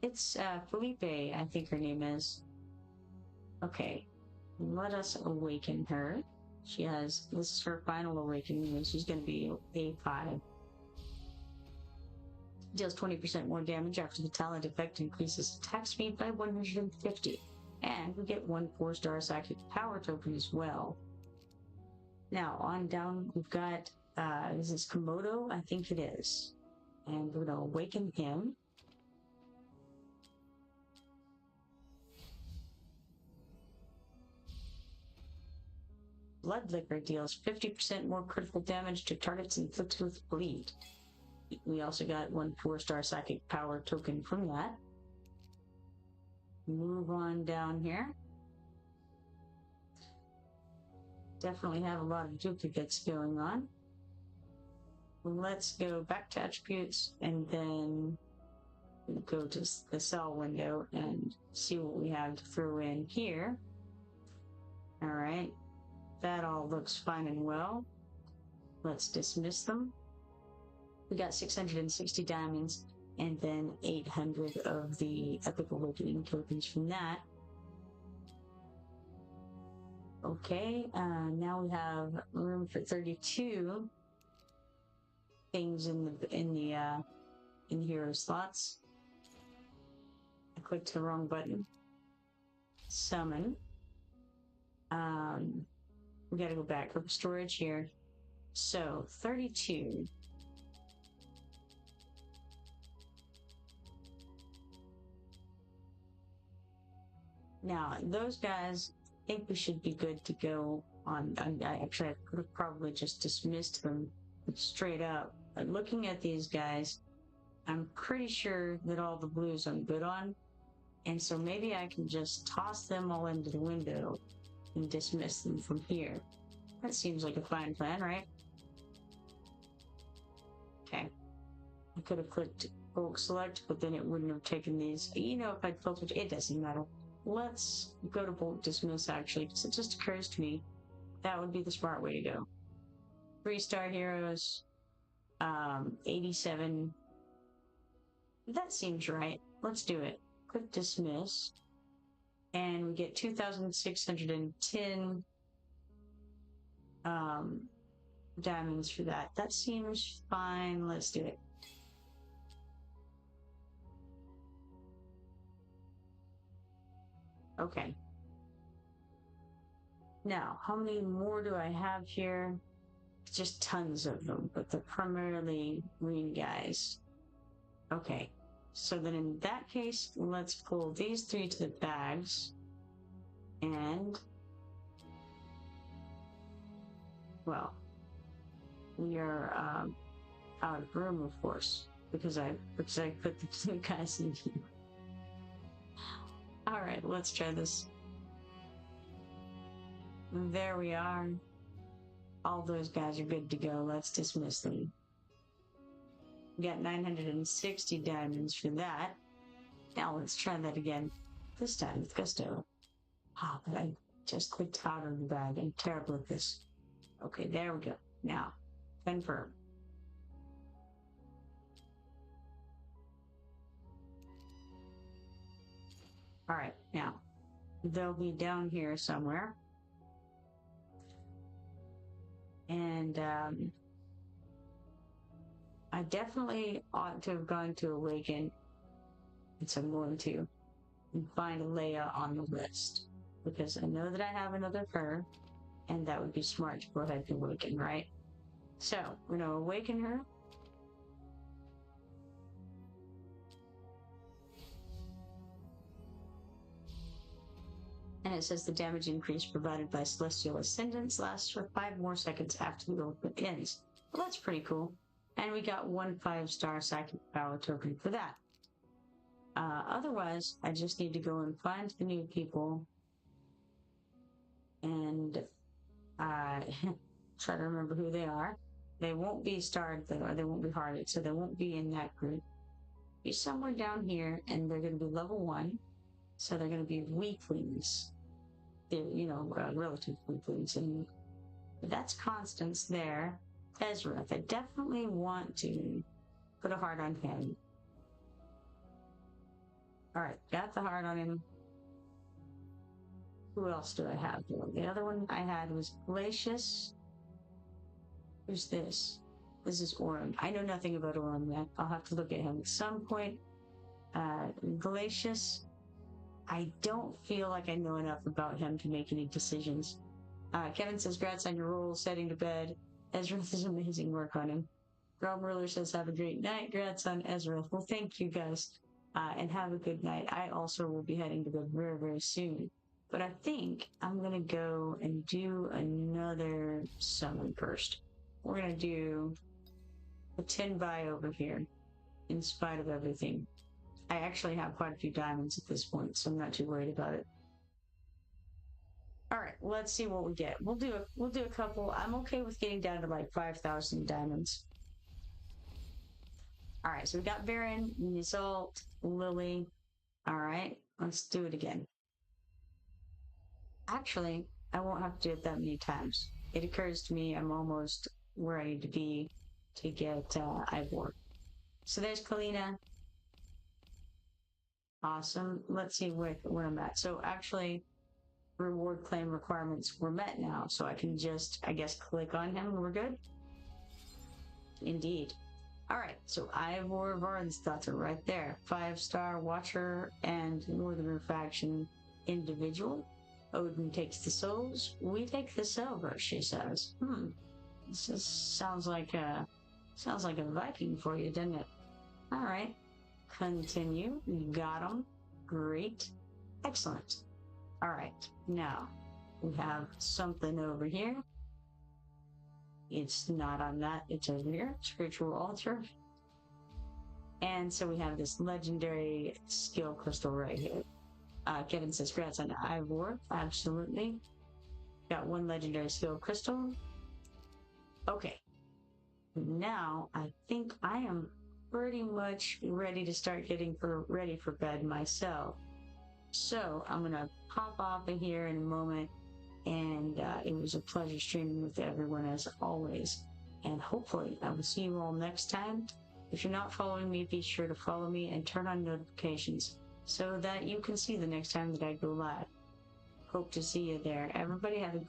It's Felipe, I think her name is. Okay, let us awaken her. This is her final awakening, and she's going to be A5. Deals 20% more damage after the talent effect increases attack speed by 150. And we get 1 4-star psychic power token as well. Now, on down, we've got, is this Komodo? I think it is. And we're going to awaken him. Blood Liquor deals 50% more critical damage to targets inflicted with bleed. We also got 1 4-star psychic power token from that. Move on down here. Definitely have a lot of duplicates going on. Let's go back to attributes and then go to the cell window and see what we have to throw in here. All right, that all looks fine and well. Let's dismiss them. We got 660 diamonds and then 800 of the Epic Awakening tokens from that. Okay, now we have room for 32 things in the hero slots. I clicked the wrong button. Summon. We gotta go back for storage here. So 32. Now those guys, I think we should be good to go on. I could have probably just dismissed them straight up. But looking at these guys, I'm pretty sure that all the blues I'm good on. And so maybe I can just toss them all into the window and dismiss them from here. That seems like a fine plan, right? Okay. I could have clicked bulk select, but then it wouldn't have taken these. You know, if I'd filtered, it doesn't matter. Let's go to bulk dismiss, actually, because it just occurs to me that would be the smart way to go. 3-star heroes, 87. That seems right. Let's do it. Click dismiss. And we get 2,610 diamonds for that. That seems fine. Let's do it. Okay. Now, how many more do I have here? Just tons of them, but they're primarily green guys. Okay. So then in that case, let's pull these 3 to the bags. And, well, we are out of room, of course, because I put the 2 guys in here. All right, let's try this. There we are. All those guys are good to go. Let's dismiss them. We got 960 diamonds for that. Now let's try that again. This time with gusto. Oh, but I just clicked out of the bag. I'm terrible at this. Okay, there we go. Now, confirm. All right, now, they'll be down here somewhere. And I definitely ought to have gone to Awaken. And so I'm going to find Laya on the list. Because I know that I have another her. And that would be smart to go ahead and Awaken, right? So, we're going to Awaken her. And it says the damage increase provided by Celestial Ascendance lasts for 5 more seconds after the open ends. Well, that's pretty cool. And we got 1 5-star psychic power token for that. Otherwise, I just need to go and find the new people and try to remember who they are. They won't be starred though, or they won't be hearted, so they won't be in that group. Be somewhere down here, and they're going to be level 1, so they're going to be weaklings. They're, relative weaklings, and that's Constance there. Ezareth, I definitely want to put a heart on him. All right, got the heart on him. Who else do I have here? The other one I had was Glacius. Who's this? This is Orem. I know nothing about Orem yet. I'll have to look at him at some point. Glacius. I don't feel like I know enough about him to make any decisions. Kevin says, "Grats on your roll, setting to bed." Ezareth is amazing work on him. Rob Ruler says, "Have a great night." Grats on Ezareth. Well, thank you guys. And have a good night. I also will be heading to bed very, very soon. But I think I'm going to go and do another summon first. We're going to do a 10 by over here, in spite of everything. I actually have quite a few diamonds at this point, so I'm not too worried about it. All right, let's see what we get. We'll do a couple. I'm okay with getting down to like 5,000 diamonds. All right, so we got Baron, Assault, Lily. All right, let's do it again. Actually, I won't have to do it that many times. It occurs to me I'm almost where I need to be to get Ivor. So there's Kalina. Awesome. Let's see where I'm at. So actually, reward claim requirements were met now. So I can just, I guess, click on him and we're good. Indeed. All right. So Ivor Varnstadter right there. 5-star Watcher and Northern Faction individual. Odin takes the souls. We take the silver, she says. This sounds like a Viking for you, doesn't it? All right. Continue. You got them. Great. Excellent. All right. Now, we have something over here. It's not on that. It's over here. Spiritual altar. And so we have this legendary skill crystal right here. Kevin says, "Grats on Ivor." Absolutely. Got 1 legendary skill crystal. Okay. Now, I think I am pretty much ready to start getting ready for bed myself. So I'm gonna pop off of here in a moment, and it was a pleasure streaming with everyone as always. And hopefully I will see you all next time. If you're not following me, be sure to follow me and turn on notifications so that you can see the next time that I go live. Hope to see you there. Everybody have a